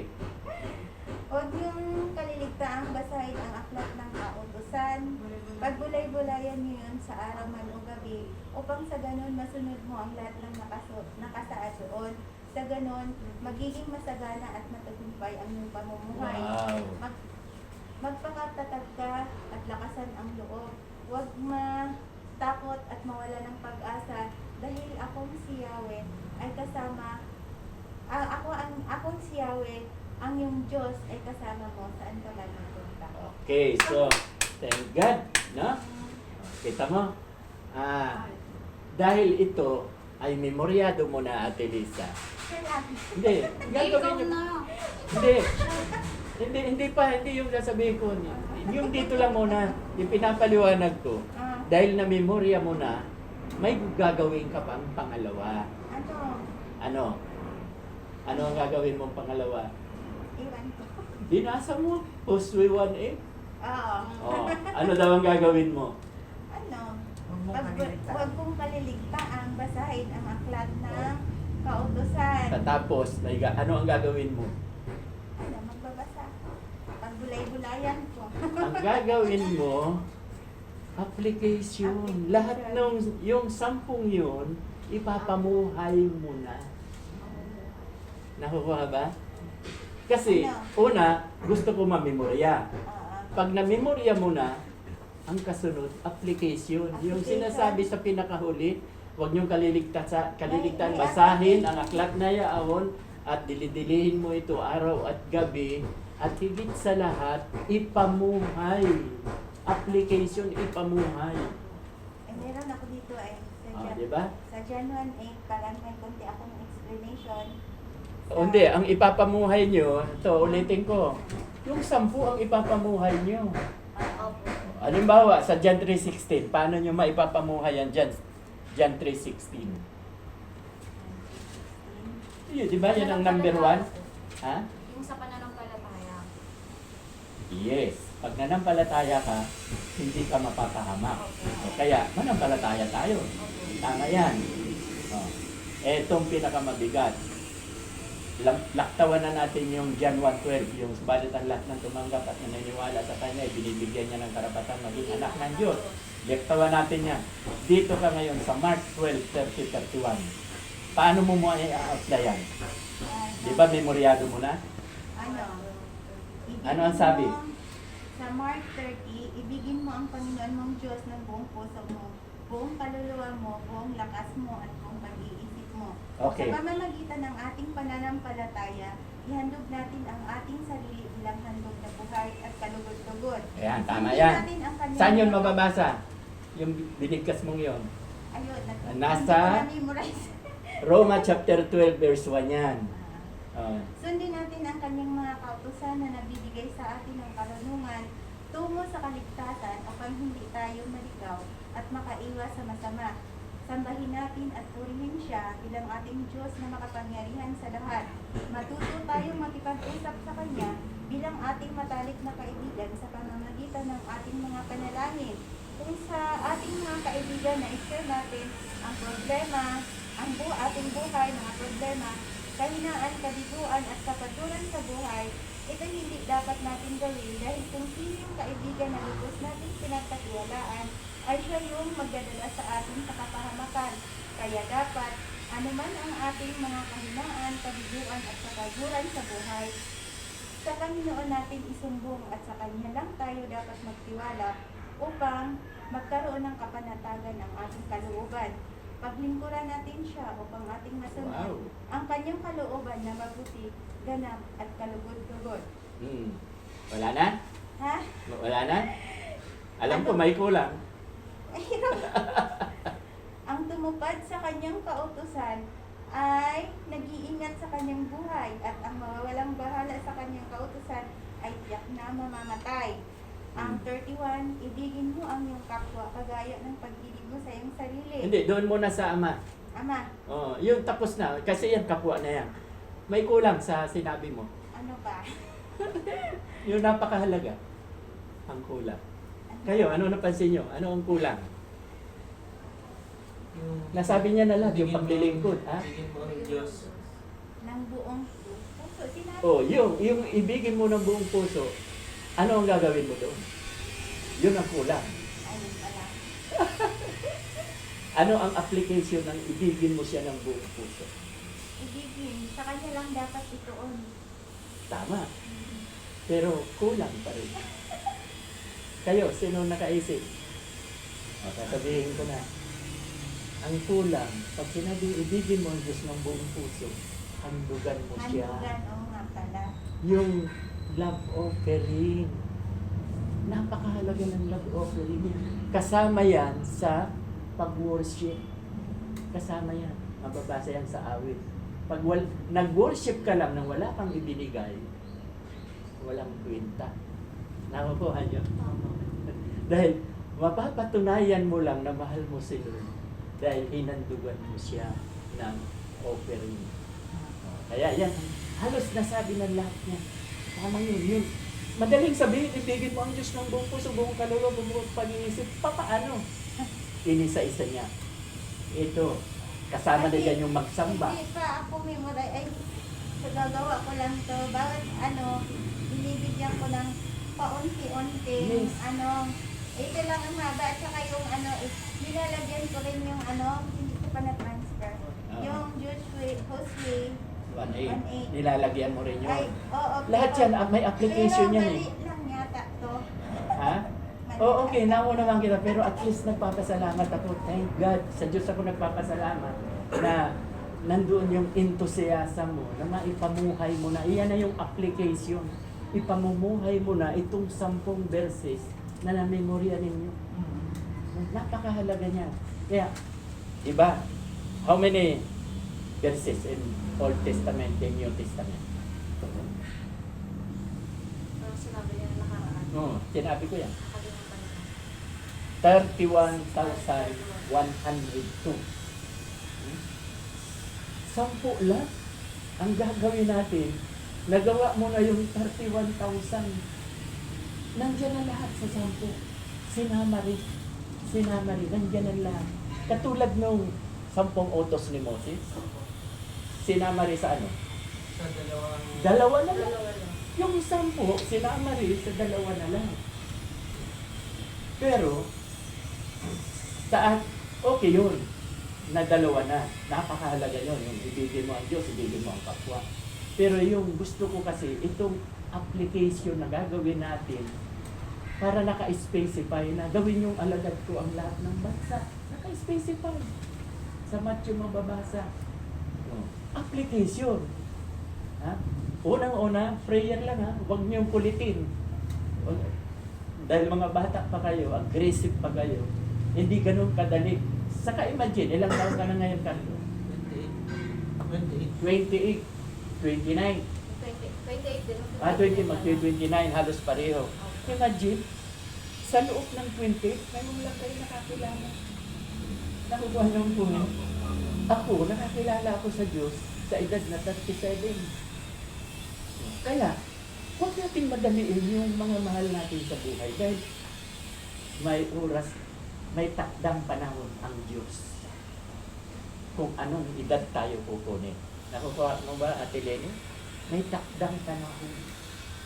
Huwag yung kaliligtaang basahin ang aklat ng kautusan. Pagbulay-bulayan niyo yun sa araw man o gabi, upang sa ganon masunod mo ang lahat ng nakasaad doon. Sa ganon, magiging masagana at matagumpay ang iyong pamumuhay. Wow. Magpakatatag ka at lakasan ang loob. Huwag matakot at mawala ng pag-asa dahil akong si Yahweh ay kasama. Akong si Yahweh, ang iyong Diyos ay kasama mo saan ka man magpunta. Okay, so, thank God, no? Kita mo? Dahil ito ay memoryado mo na, Ate Lisa. Hindi, Ikaw gagawin niyo. na. Hindi yung sasabihin ko. Yung dito lang muna, yung pinapaliwanag ko. Dahil na memorya mo na, may gagawin ka pang pangalawa. Ano? Ano ang gagawin mong pangalawa? Iwan ko. Binasa mo, Causeway 1.8. Oo. Oh, ano daw ang gagawin mo? Ano? Huwag mo kaliligtaan. Huwag kong kaliligtaan basahin ang aklat ng kautusan. Tapos, ano ang gagawin mo? Ano, magbabasa. Pagbulay-bulayan ko. Ang gagawin mo, application. Lahat ng yung 10 yun, ipapamuhay mo na. Nakukuha ba? Kasi, una, gusto ko mamemorya. Pag namemorya mo na, ang kasunod, application. Yung sinasabi sa pinakahuli, huwag niyong kaliligtaan, basahin ang aklat na yaon at dilidilihin mo ito araw at gabi at higit sa lahat, ipamuhay. Application, ipamuhay. Meron ako dito Diba? Sa John 1:8, parang may konti akong explanation. Hindi, ang ipapamuhay nyo, ito, ulitin ko, yung 10 ang ipapamuhay nyo. Opo. Halimbawa, sa John 3:16, paano nyo maipapamuhay yan dyan? John 3:16. Yun, di ba? Yan ang number 1. Ha? Yung sa pananampalataya. Yes. Pag nanampalataya ka, hindi ka mapapahamak. O kaya, manampalataya tayo. Tama yan. O. Etong pinakamabigat. Laktawan na natin yung John 1:12, yung subalit ang lahat ng tumanggap at naniniwala sa Kanya, binibigyan niya ng karapatan maging anak ng Diyos. Laktawan natin yan. Dito ka ngayon sa Mark 12:30-31. Paano mo mo i-apply yan? Di ba memoryado mo na? Ano ang sabi? Sa Mark 30, ibigin mo ang Panginoon mong Diyos ng buong puso mo, buong kaluluwa mo, buong lakas mo, at buong pag-iisip mo. Okay. Sa pamamagitan ng ating pananampalataya, ihandog natin ang ating sarili bilang handog na buhay at kalugod-lugod. Ayan, tama Sundin yan. natin ang kanyang- Saan yun mababasa? Yung binigkas mong yun. Ayun, Nasa- hindi ko na-memorize. Roma chapter 12 verse 1 yan. Oh. Sundin natin ang kanyang mga kautusan na nagbibigay sa atin ng karunungan tungo sa kaligtasan upang hindi tayo maligaw at makaiwas sa masama. Sambahin natin at purihin siya bilang ating Diyos na makapangyarihan sa lahat. Matuto tayong makipag-usap sa Kanya bilang ating matalik na kaibigan sa pamamagitan ng ating mga panalangin. Kung sa ating mga kaibigan na i-share natin ang problema, ating buhay, mga problema, kahinaan, kabiguan at kapaturan sa buhay, ito hindi dapat natin gawin dahil kung sino yung kaibigan na lubos natin pinagkatiwalaan ay siya yung magdadala sa atin sa kapahamakan. Kaya dapat, anuman ang ating mga kahinaan, kabiguan at kapaturan sa buhay, sa Panginoon natin isumbong at sa Kanya lang tayo dapat magtiwala upang magkaroon ng kapanatagan ng ating kalooban. Paglingkuran natin siya upang ating masunod ang kanyang kalooban na mabuti, ganap at kalugod-lugod. Wala na? Ha? Wala na? Alam ko may kulang. Mahirap. Ang tumupad sa kanyang kautusan ay nag-iingat sa kanyang buhay at ang mawawalang bahala sa kanyang kautusan ay tiyak na mamamatay. Ang 31, ibigin mo ang iyong kapwa kagaya ng pag-ibig mo sa iyong sarili. Hindi, doon muna sa Ama. Ama, Oh, yung tapos na. Kasi yan, kapwa na yan. May kulang sa sinabi mo. ano ba? Yung napakahalaga. Ang kulang. Kayo, ano napansin nyo? Ano ang kulang? Nasabi niya na lahat, yung Ibigin mo- paglilingkod, ha? Ibigin mo ang Diyos. Ng buong puso. Sinabi Oh, yung ibigin mo ng buong puso, ano ang gagawin mo doon? Yun ang kulang. ayun pala. Ano ang application ng ibigin mo siya ng buong puso? Ibigin. Sa kanya lang dapat ituon. Tama. Pero kulang pa rin. Kayo, sino nakaisip? O, sasabihin ko na. Ang kulang, pag sinabi, ibigin mo ang Diyos ng buong puso, handugan mo siya. Handugan, oo nga pala. Yung love offering. Napakahalaga ng love offering yan. Kasama yan sa pag-worship. Kasama yan. Mababasa yan sa awit. Pag nag-worship ka lang nang wala kang ibinigay, walang kwenta. Nakukuha niyo? Dahil mapapatunayan mo lang na mahal mo si Lord dahil hinandugan mo siya ng offering. Kaya yan, halos nasabi ng lahat niya. Tama yun. Madaling sabihin, ibigin mo ang Diyos ng buong puso, buong kaluluwa, buong pag-iisip. Paano? Inisa-isa niya. Ito, kasama na dyan yung magsamba. Hindi pa ako memorize. Ay, sa gagawa ko lang to. Bawat binibigyan ko ng paunti-unti. Yes. Ito lang ang haba. At saka yung nilalagyan ko rin yung hindi ko pa na-transfer. Yung Josue, 1.8. Nilalagyan mo rin ay, yun. oo. Lahat yan, may application pero yan eh. mali lang yata to. Ha? Mali Oo, okay, lang. nauna naman kita. Pero at least nagpapasalamat ako. Thank God. Sa Diyos ako nagpapasalamat na nandoon yung enthusiasm mo, na maipamuhay mo na. Iyan na yung application. Ipamumuhay mo na itong 10 verses na namemorya ninyo. Napakahalaga niya. Kaya, diba? How many verses in Old Testament and New Testament? Parang sinabi niya na nakaraan. Oo, sinabi ko yan. Nakalimutan ko. 31,102. Sampu lang ang gagawin natin. Nagawa mo na yung 31,000. Nandiyan na lahat sa sampu. Sinama rin, nandiyan na lahat. Katulad nung 10 utos ni Moses. Sinama rin sa ano? Sa dalawang... Dalawa na lang. Dalawa lang. Yung 10, sinama rin sa 2 na lang. Pero, okay yun, na 2 na. Napakahalaga yun. Yung ibigin mo ang Diyos, ibigin mo ang kapwa. Pero yung gusto ko kasi, itong application na gagawin natin, para naka-specify na gawin yung alagad ko ang lahat ng bansa. Naka-specify. Sa Matthew mababasa. Application. Ha? Unang-una, prayer lang ha. Huwag niyong kulitin. Dahil mga bata pa kayo, aggressive pa kayo, hindi ganun kadali. Saka imagine, ilang taon ka na ngayon, Carlo? 28, 29. 28 din. 20, mag-29, halos pareho. Imagine, sa loob ng 28, ngayon lang kayo nakakilala. Nakukuha ng puno. Ako, nakakilala ako sa Diyos sa edad na 37. Kaya, huwag natin madaliin yung mga mahal natin sa buhay dahil may oras, may takdang panahon ang Diyos kung anong edad tayo kukunin. Nakukuha mo ba, Ate Lenny? May takdang panahon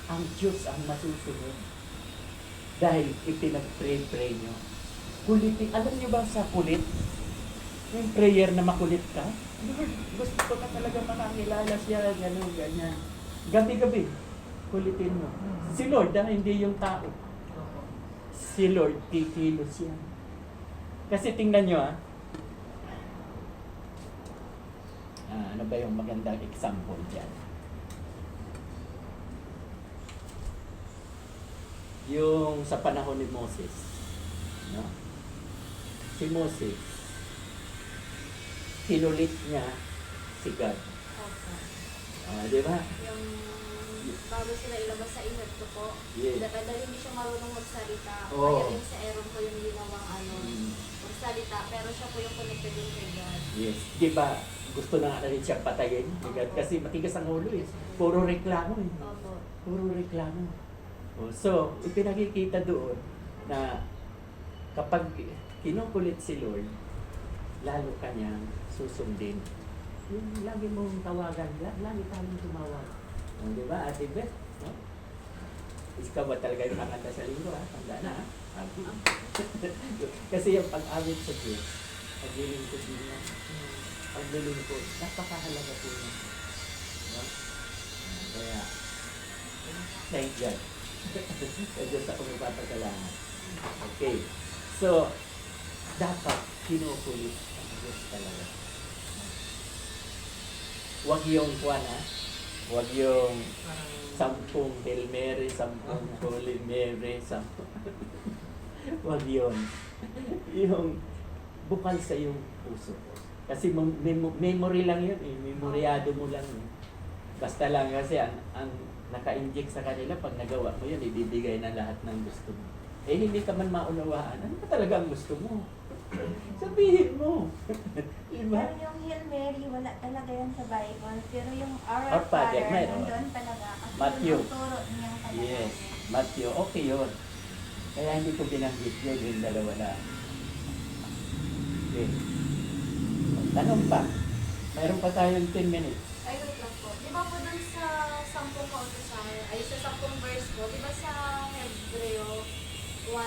ang Diyos ang masusunod dahil ipinag-pray nyo. Kulitin, alam nyo ba sa kulit? Yung prayer na makulit ka? Lord, gusto ko na talaga makakilala siya, gano'n, ganyan. Gabi-gabi, kulitin mo. Si Lord, hindi yung tao. Si Lord, kikilos yan. Kasi tingnan nyo ano ba yung magandang example dyan? Yung sa panahon ni Moses. No? Si Moses, kinulit niya si God. Okay. Di ba? Yung bago sila ilabas sa Egypto po, Yes. dahil hindi siya marunong magsalita. Oo. Kaya yung sa Aaron po yung ginawang magsalita, pero siya po yung connected din kay God. Yes. Di ba? Gusto na nga rin siyang patayin ni God kasi matigas ang ulo eh. Puro reklamo eh. Opo. Puro reklamo. So, ipinakikita doon na kapag kinukulit si Lord, lalo kanyang susundin. Yung lagi mong tawagan, lagi tayong tumawag. O, di ba, Ate Beth? No? Ikaw ba talaga yung kakanta sa linggo, ha? Tanda na, ha? Kasi yung pag-awit sa Diyos, paglilingkod niya, paglilingkod, napakahalaga po niya. No? Kaya, thank God. Sa Diyos ako magpapasalamat. Okay. So, dapat kinukulit ang Diyos talaga. Huwag yung kuwan, ha? Huwag yung Parang 10 Hail Mary, 10 Holy Mary, 10. Huwag yun. Yung bukal sa iyong puso. Kasi memory lang yun eh. Memoryado mo lang eh. Basta lang kasi ang naka-inject sa kanila, pag nagawa mo yun, ibibigay na lahat ng gusto mo. Eh hindi ka man maunawaan. Ano ba talaga ang gusto mo? Sabihin mo. Diba? Pero yung Hail Mary, wala talaga yan sa Bible. Pero yung Our Our Father, Father, mayroon. nandun talaga. Kasi Matthew. yung turo niyang talaga. Yes. Matthew, okay yun. Kaya hindi ko binanggit yun, yung dalawa na. Okay. Tanong pa. Mayroon pa tayong 10 minutes. Ay, wait lang po. Di ba po dun sa 10 kautusan, ay sa 10 verse po, di ba sa Hebreo 1,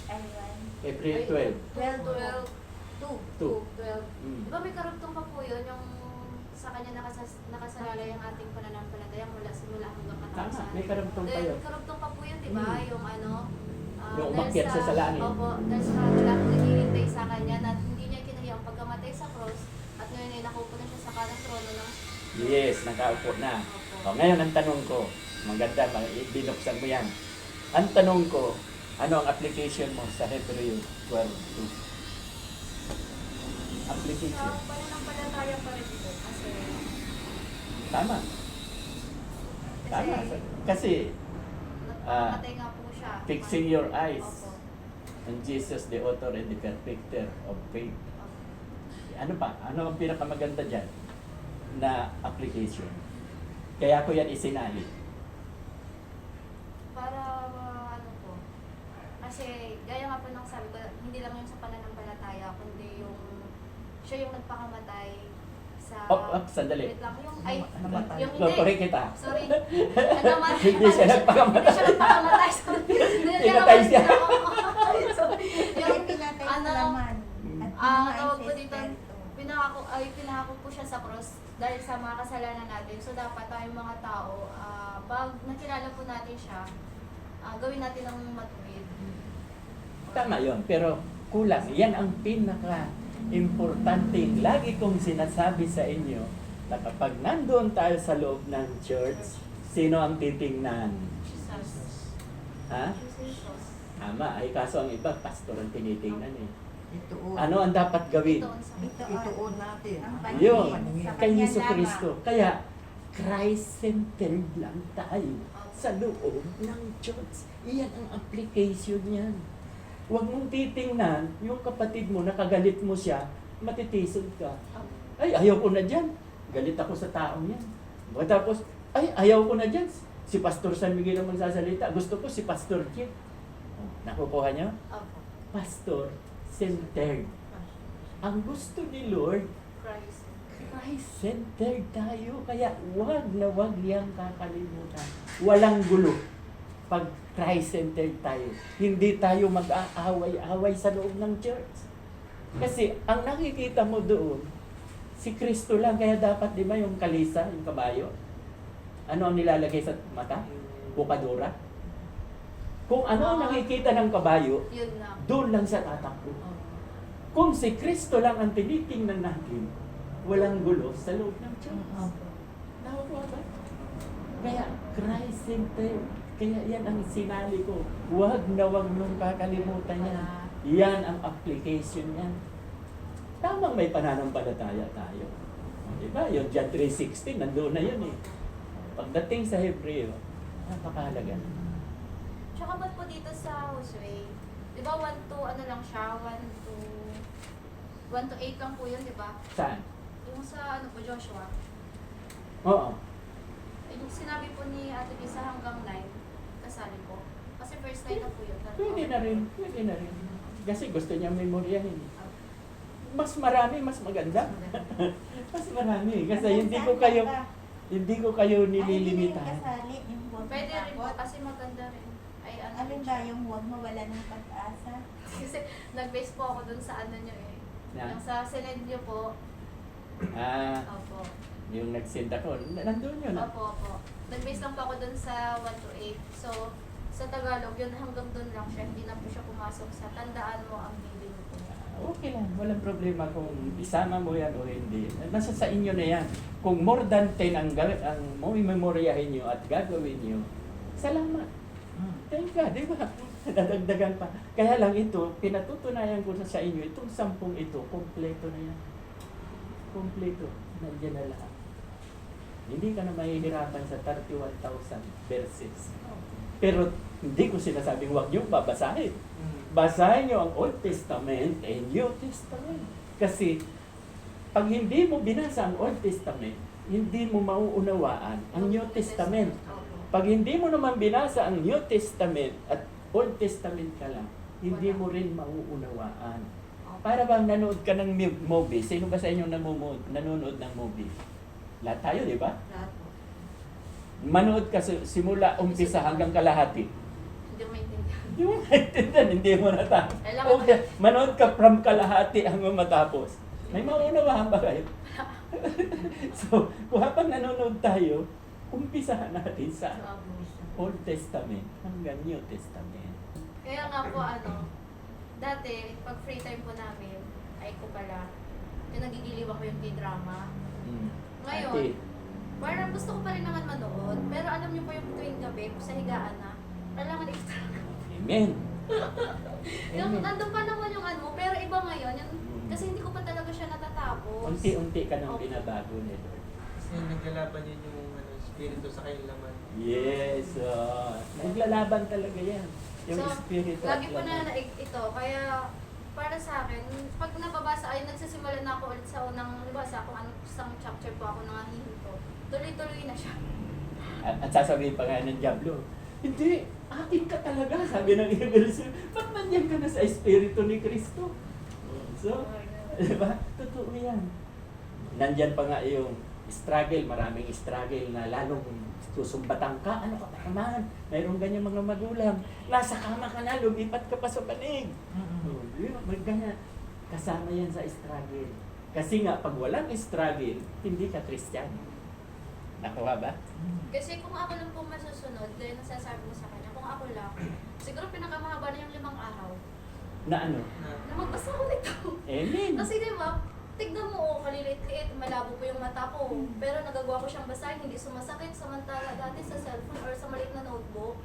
Ayun. April 12. 12. Mm. Di ba may karugtong pa po yun, yung sa kanya nakasalalay ang ating pananampalataya mula simula hanggang Tama, katapusan. may karugtong pa yun. Karugtong pa po yun, di ba? Yung ano, Yung dahil umakyat siya sa langit. Opo, dahil sa wala akong naghihintay sa kanya na hindi niya kinahiya ang pagkamatay sa cross at ngayon ay nakupo na siya sa kanang trono ng Yes, nakaupo na. O, ngayon ang tanong ko, maganda, binuksan mo yan. Ang tanong ko, ano ang application mo sa Hebreo 12:2? Application. Sa pananampalataya pa rin po kasi Tama. Tama. Kasi, nagpakamatay nga po siya. fixing your eyes Opo. on Jesus, the author and the perfecter of faith. Opo. Ano pa? Ano ang pinakamaganda dyan na application? Kaya ko yan isinali. Para ano po, kasi gaya nga po ng sabi ko, hindi lang yun sa pananampalataya, kundi yung siya yung nagpakamatay sa... Sandali. Wait lang, yung... Ay, Namatay. yung Correct kita. Sorry. Namatay. Hindi siya nagpakamatay. Hindi siya nagpakamatay. Sorry. Pinatay siya. So, Yung yung pinatay ano, sa laman. At tawag kinuha po sa dito, Espiritu. pinahako po siya sa cross dahil sa mga kasalanan natin. So, dapat tayong mga tao, pag nakilala po natin siya, gawin natin ng matuwid. Tama yun, pero kulang. Yan ang pinaka-importante. Lagi kong sinasabi sa inyo na kapag nandoon tayo sa loob ng church, sino ang titingnan? Jesus. Ha? Jesus. Tama. Ay kaso ang iba, pastor ang tinitingnan eh. Ituon. Ano ang dapat gawin? Ito, sa Ituon natin. Ang Ang Yun. paningin. Sa Kay kanya Yesu lamang. Kristo. Kaya, Christ-centered lang tayo sa loob ng church. Iyan ang application niyan. Huwag mong titingnan yung kapatid mo, nakagalit mo siya, matitisod ka. Ay, ayaw ko na dyan. Galit ako sa taong yan. Tapos, ay, ayaw ko na dyan. Si Pastor San Miguel ang magsasalita. Gusto ko si Pastor Kit. Oh, nakukuha niyo? Opo. Pastor-centered. Ang gusto ni Lord, Christ. Christ-centered tayo. Kaya wag na wag niyang kakalimutan. Walang gulo. Pag Christ-centered tayo, hindi tayo mag-aaway-away sa loob ng church. Kasi ang nakikita mo doon, si Kristo lang. Kaya dapat, di ba, yung kalisa, yung kabayo, ano ang nilalagay sa mata? Bukadura. Kung ano ang nakikita ng kabayo, Yun na. doon lang siya tatakbo. Kung si Kristo lang ang tinitingnan natin, walang gulo sa loob ng church. Nakukuha ba? Kaya Christ-centered. Kaya yan ang sinali ko. Huwag na huwag nung kakalimutan yan. Yan ang application yan. Tamang may pananampalataya tayo. Diba? Yung John 3:16, nandoon na yun eh. Pagdating sa Hebreo, napakahalaga. Tsaka ba't po dito sa Josue, di ba 1 to ano lang siya, 1 to 8 lang po yun, di ba? Saan? Yung sa ano po, Joshua. Oo. Yung sinabi po ni Ate Lisa hanggang 9, kasali po. Kasi first 9 na po yun. Pwede na rin. Pwede na rin. Kasi gusto niya memoryahin. mas marami, mas maganda. Mas marami. Kasi hindi ko kayo nililimitahan. kasali yung huwag Pwede rin po matakot. kasi maganda rin. Ay, ano Alin rin ba siya. yung huwag mawala ng pag-asa? Kasi nag-base po ako dun sa ano nyo eh. Na? Yung sa sinend nyo po. Opo. Yung nag-send ako, nandun yun. Opo. Nag-base lang po ako dun sa 1 to 8. So, sa Tagalog, yun hanggang dun lang siya. Hindi na po siya pumasok sa tandaan mo ang bilin po. Okay lang, walang problema kung isama mo yan o hindi. Nasa sa inyo na yan. Kung more than 10 ang memoryahin nyo at gagawin nyo, salamat. Thank God, di ba? Dadagdagan pa. Kaya lang ito, pinatutunayan ko sa inyo, itong 10 ito, kompleto na yan. Kompleto. Nandiyan na lahat. Hindi ka na mahihirapan sa 31,000 verses. Pero hindi ko sinasabing huwag nyo babasahin. Basahin nyo ang Old Testament and New Testament. Kasi pag hindi mo binasa ang Old Testament, hindi mo mauunawaan ang New Testament. Pag hindi mo naman binasa ang New Testament at Old Testament ka lang, hindi mo rin mauunawaan. Para bang nanood ka ng movie? Sino ba sa inyo nanonood ng movie? Lahat tayo, di ba? Lahat po. Manood ka simula umpisa hanggang kalahati. Hindi mo maintindihan. Hindi mo maintindihan, hindi mo natapos. Kailangan- Okay, manood ka from kalahati hanggang matapos. May mauunawaan ba kayo? So, kung habang nanonood tayo, umpisahan natin sa Old Testament hanggang New Testament. Kaya nga po dati, pag free time po namin, ay ko pala, yung nagigiliw ako yung K-drama. Ngayon, Ate, parang gusto ko pa rin naman manood, pero alam niyo po yung tuwing gabi, sa higaan na, kailangan extra. Amen. Yung Amen. nandun pa naman yung pero iba ngayon, yung, kasi hindi ko pa talaga siya natatapos. Unti-unti ka nang Opo. binabago ni Lord. Kasi naglalaban yun yung spirito sa kayong laman. Yes, naglalaban talaga yan. Yung So, spirit at lagi po na laman. ito, kaya para sa akin, pag nababasa ay nagsisimula na ako ulit sa unang, nabasa kung anong isang chapter po ako nangahihinto, tuloy-tuloy na siya. At sasabihin pa nga ng Diablo, hindi, akin ka talaga, sabi ng Evangelist. Ba't nandiyan ka na sa Espiritu ni Cristo? So, di ba? Totoo yan. Nandyan pa nga yung struggle, maraming struggle na lalong susumbatan ka, ano ka pa naman? Mayroong ganyan mga magulang. Nasa kama ka na, lumipat ka pa sa panig. Oh, yun, may ganyan. Kasama yan sa struggle. Kasi nga, pag walang struggle, hindi ka Kristiyano. Nakuha ba? Kasi kung ako lang po masusunod, dahil nasasabi ko sa kanya, kung ako lang, siguro pinakamahaba na yung 5 araw Na ano? na magbasa ko nito. Amen. Kasi di ba, tignan mo, kalilit-liit, malabo po yung mata ko. Pero nagagawa ko siyang basahin, hindi sumasakit. Samantala dati sa cellphone or sa maliit na notebook,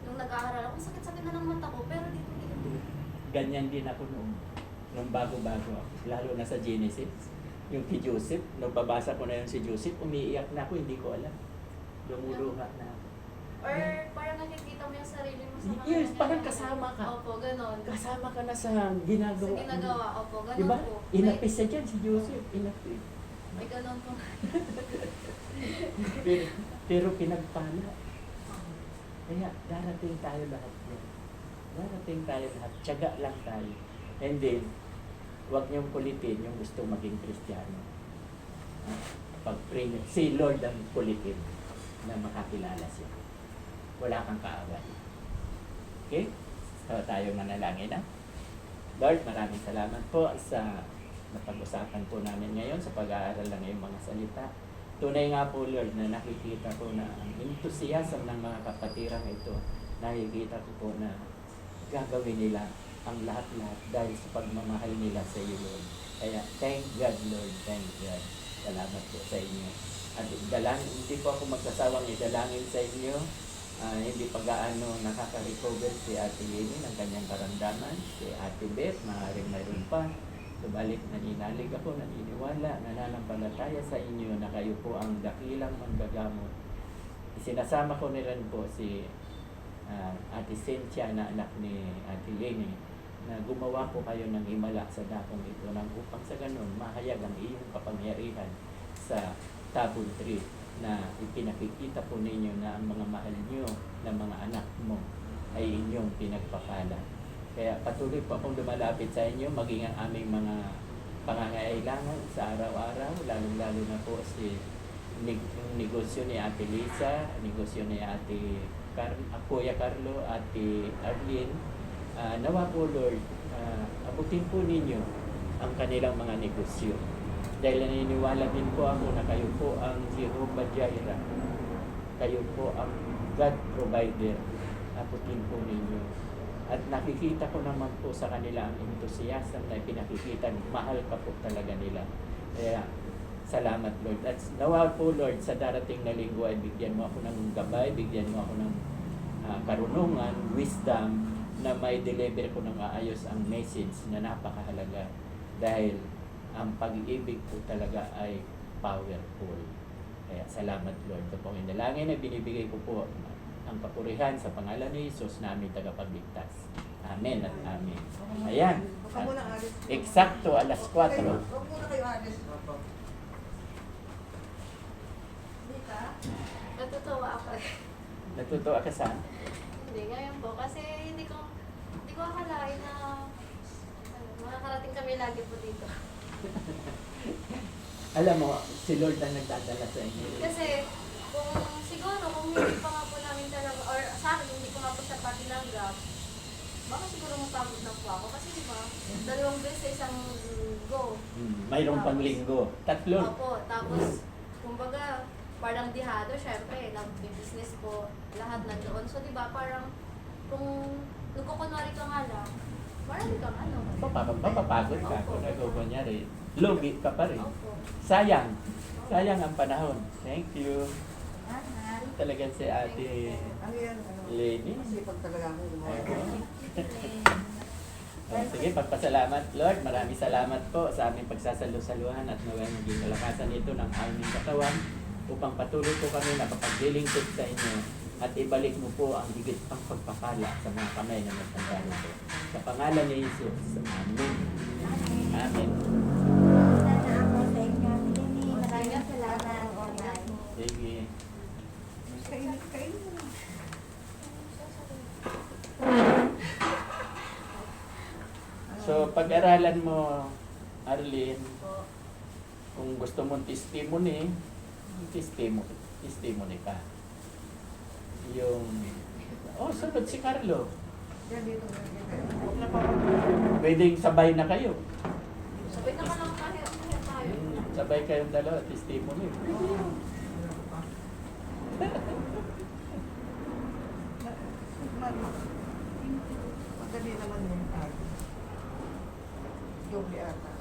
nung nag-aaral ako, sakit-sakit na ng mata ko. Pero dito hindi. Ganyan din ako nung bago-bago ako. Lalo na sa Genesis. Yung kay Joseph, nung babasa ko na yun si Joseph, umiiyak na ako, hindi ko alam. Lumuluha na ako. Or parang nakikita mo yung sarili mo sa mga Yes, parang nangyayari. kasama ka. Opo, ganon. Kasama ka na sa Sa ginagawa. ginagawa, opo, ganon Diba? po. Inapis siya dyan si Joseph. Inapis. May ganon po. Pero pinagpala. Kaya darating tayo lahat yan. Darating tayo lahat. Tiyaga lang tayo. And then, huwag niyong kulitin yung gusto maging Kristiyano. Pag-pray niyo, si Lord ang kulitin na makakilala siya. Wala kang kaaway. Okay? So tayo manalangin na. Lord, maraming salamat po sa napag-usapan po namin ngayon sa pag-aaral ng iyong mga salita. Tunay nga po, Lord, na nakikita ko na ang enthusiasm ng mga kapatirang ito, nakikita ko po na gagawin nila ang lahat-lahat dahil sa pagmamahal nila sa iyo, Lord. Kaya, thank God, Lord. Thank God. Salamat po sa inyo. At hindi po ako magsasawang idalangin sa inyo. Hindi pa gaano nakaka-recover si Ate Yeni ng kanyang karamdaman. Si Ate Beth, maaaring mayroon pa. Subalit naninalig ako, naniniwala, nananampalataya sa inyo na kayo po ang dakilang manggagamot. Isinasama ko rin po si Ate Cynthia na anak ni Ate Yeni na gumawa po kayo ng himala sa dakong ito nang upang sa ganun mahayag ang iyong kapangyarihan sa Tabon 3 na ipinakikita po ninyo na ang mga mahal nyo na mga anak mo ay inyong pinagpapala. Kaya patuloy po akong lumalapit sa inyo, maging ang aming mga pangangailangan sa araw-araw, lalong-lalo na po yung negosyo ni Ate Lisa, negosyo ni Ate Kuya Carlo, Ate Arlene. Nawa po Lord, abutin po ninyo ang kanilang mga negosyo. Dahil naniniwala din po ako na kayo po ang Jehovah Jireh. Kayo po ang God provider. Abutin po ninyo. At nakikita ko naman po sa kanila ang enthusiasm na pinakikita. Mahal ka po talaga nila. Kaya salamat Lord. At nawa po Lord, sa darating na linggo ay bigyan mo ako ng gabay, bigyan mo ako ng karunungan, wisdom, na may deliver ko ng maayos ang message na napakahalaga. Dahil ang pag-ibig po talaga ay powerful. Kaya salamat Lord. Ito pong inalangin na binibigay ko po ang papurihan sa pangalan ni Jesus na aming tagapagligtas. Amen at amen. Ayan. Huwag ka muna alis. Eksakto alas 4. Huwag muna kayo alis. Dita, natutuwa ako. Natutuwa ka saan? Hindi, ngayon po. Kasi hindi ko akalain na makakarating kami lagi po dito. Alam mo, si Lord ang nagdadala sa inyo. Kasi kung hindi pa nga po namin talaga, or sa akin, hindi ko nga po siya patinanggap, baka siguro mapagod na po ako. Kasi di ba, 2 beses sa isang go. Mayroong pang linggo. 3. Opo, tapos, kumbaga, parang dihado, syempre, nag-business po, lahat nandoon. So, di ba, parang, kung nagkukunwari ka nga lang, marami kang ano. Mapapagod ka Opo. kung nagkukunyari. Lugi ka pa rin. Opo. Sayang. Sayang ang panahon. Thank you. Mahal. Talagang si Ate Ano yan? Ano? Lady. Masipag talaga ako gumawa. Sige, pagpasalamat Lord. Maraming salamat po sa aming pagsasalo-saluhan at naway maging kalakasan ito ng aming katawan upang patuloy po kami nakapag-lilingkod sa inyo at ibalik mo po ang higit pang pagpapala sa mga kamay na nagtanda nito. Sa pangalan ni Jesus. Amen. Amen. Sana ako sa inyo. Hindi, maraming salamat. Sige. Kain. So, pag-aralan mo, Arlene, Po. kung gusto mong testimony ka. Yung, sunod si Carlo. Yan dito. Huwag na pa. Pwedeng sabay na kayo. Sabay naman lang tayo. Sabay kayong dalawa, testimony. Madali naman yung tag. Doble ata.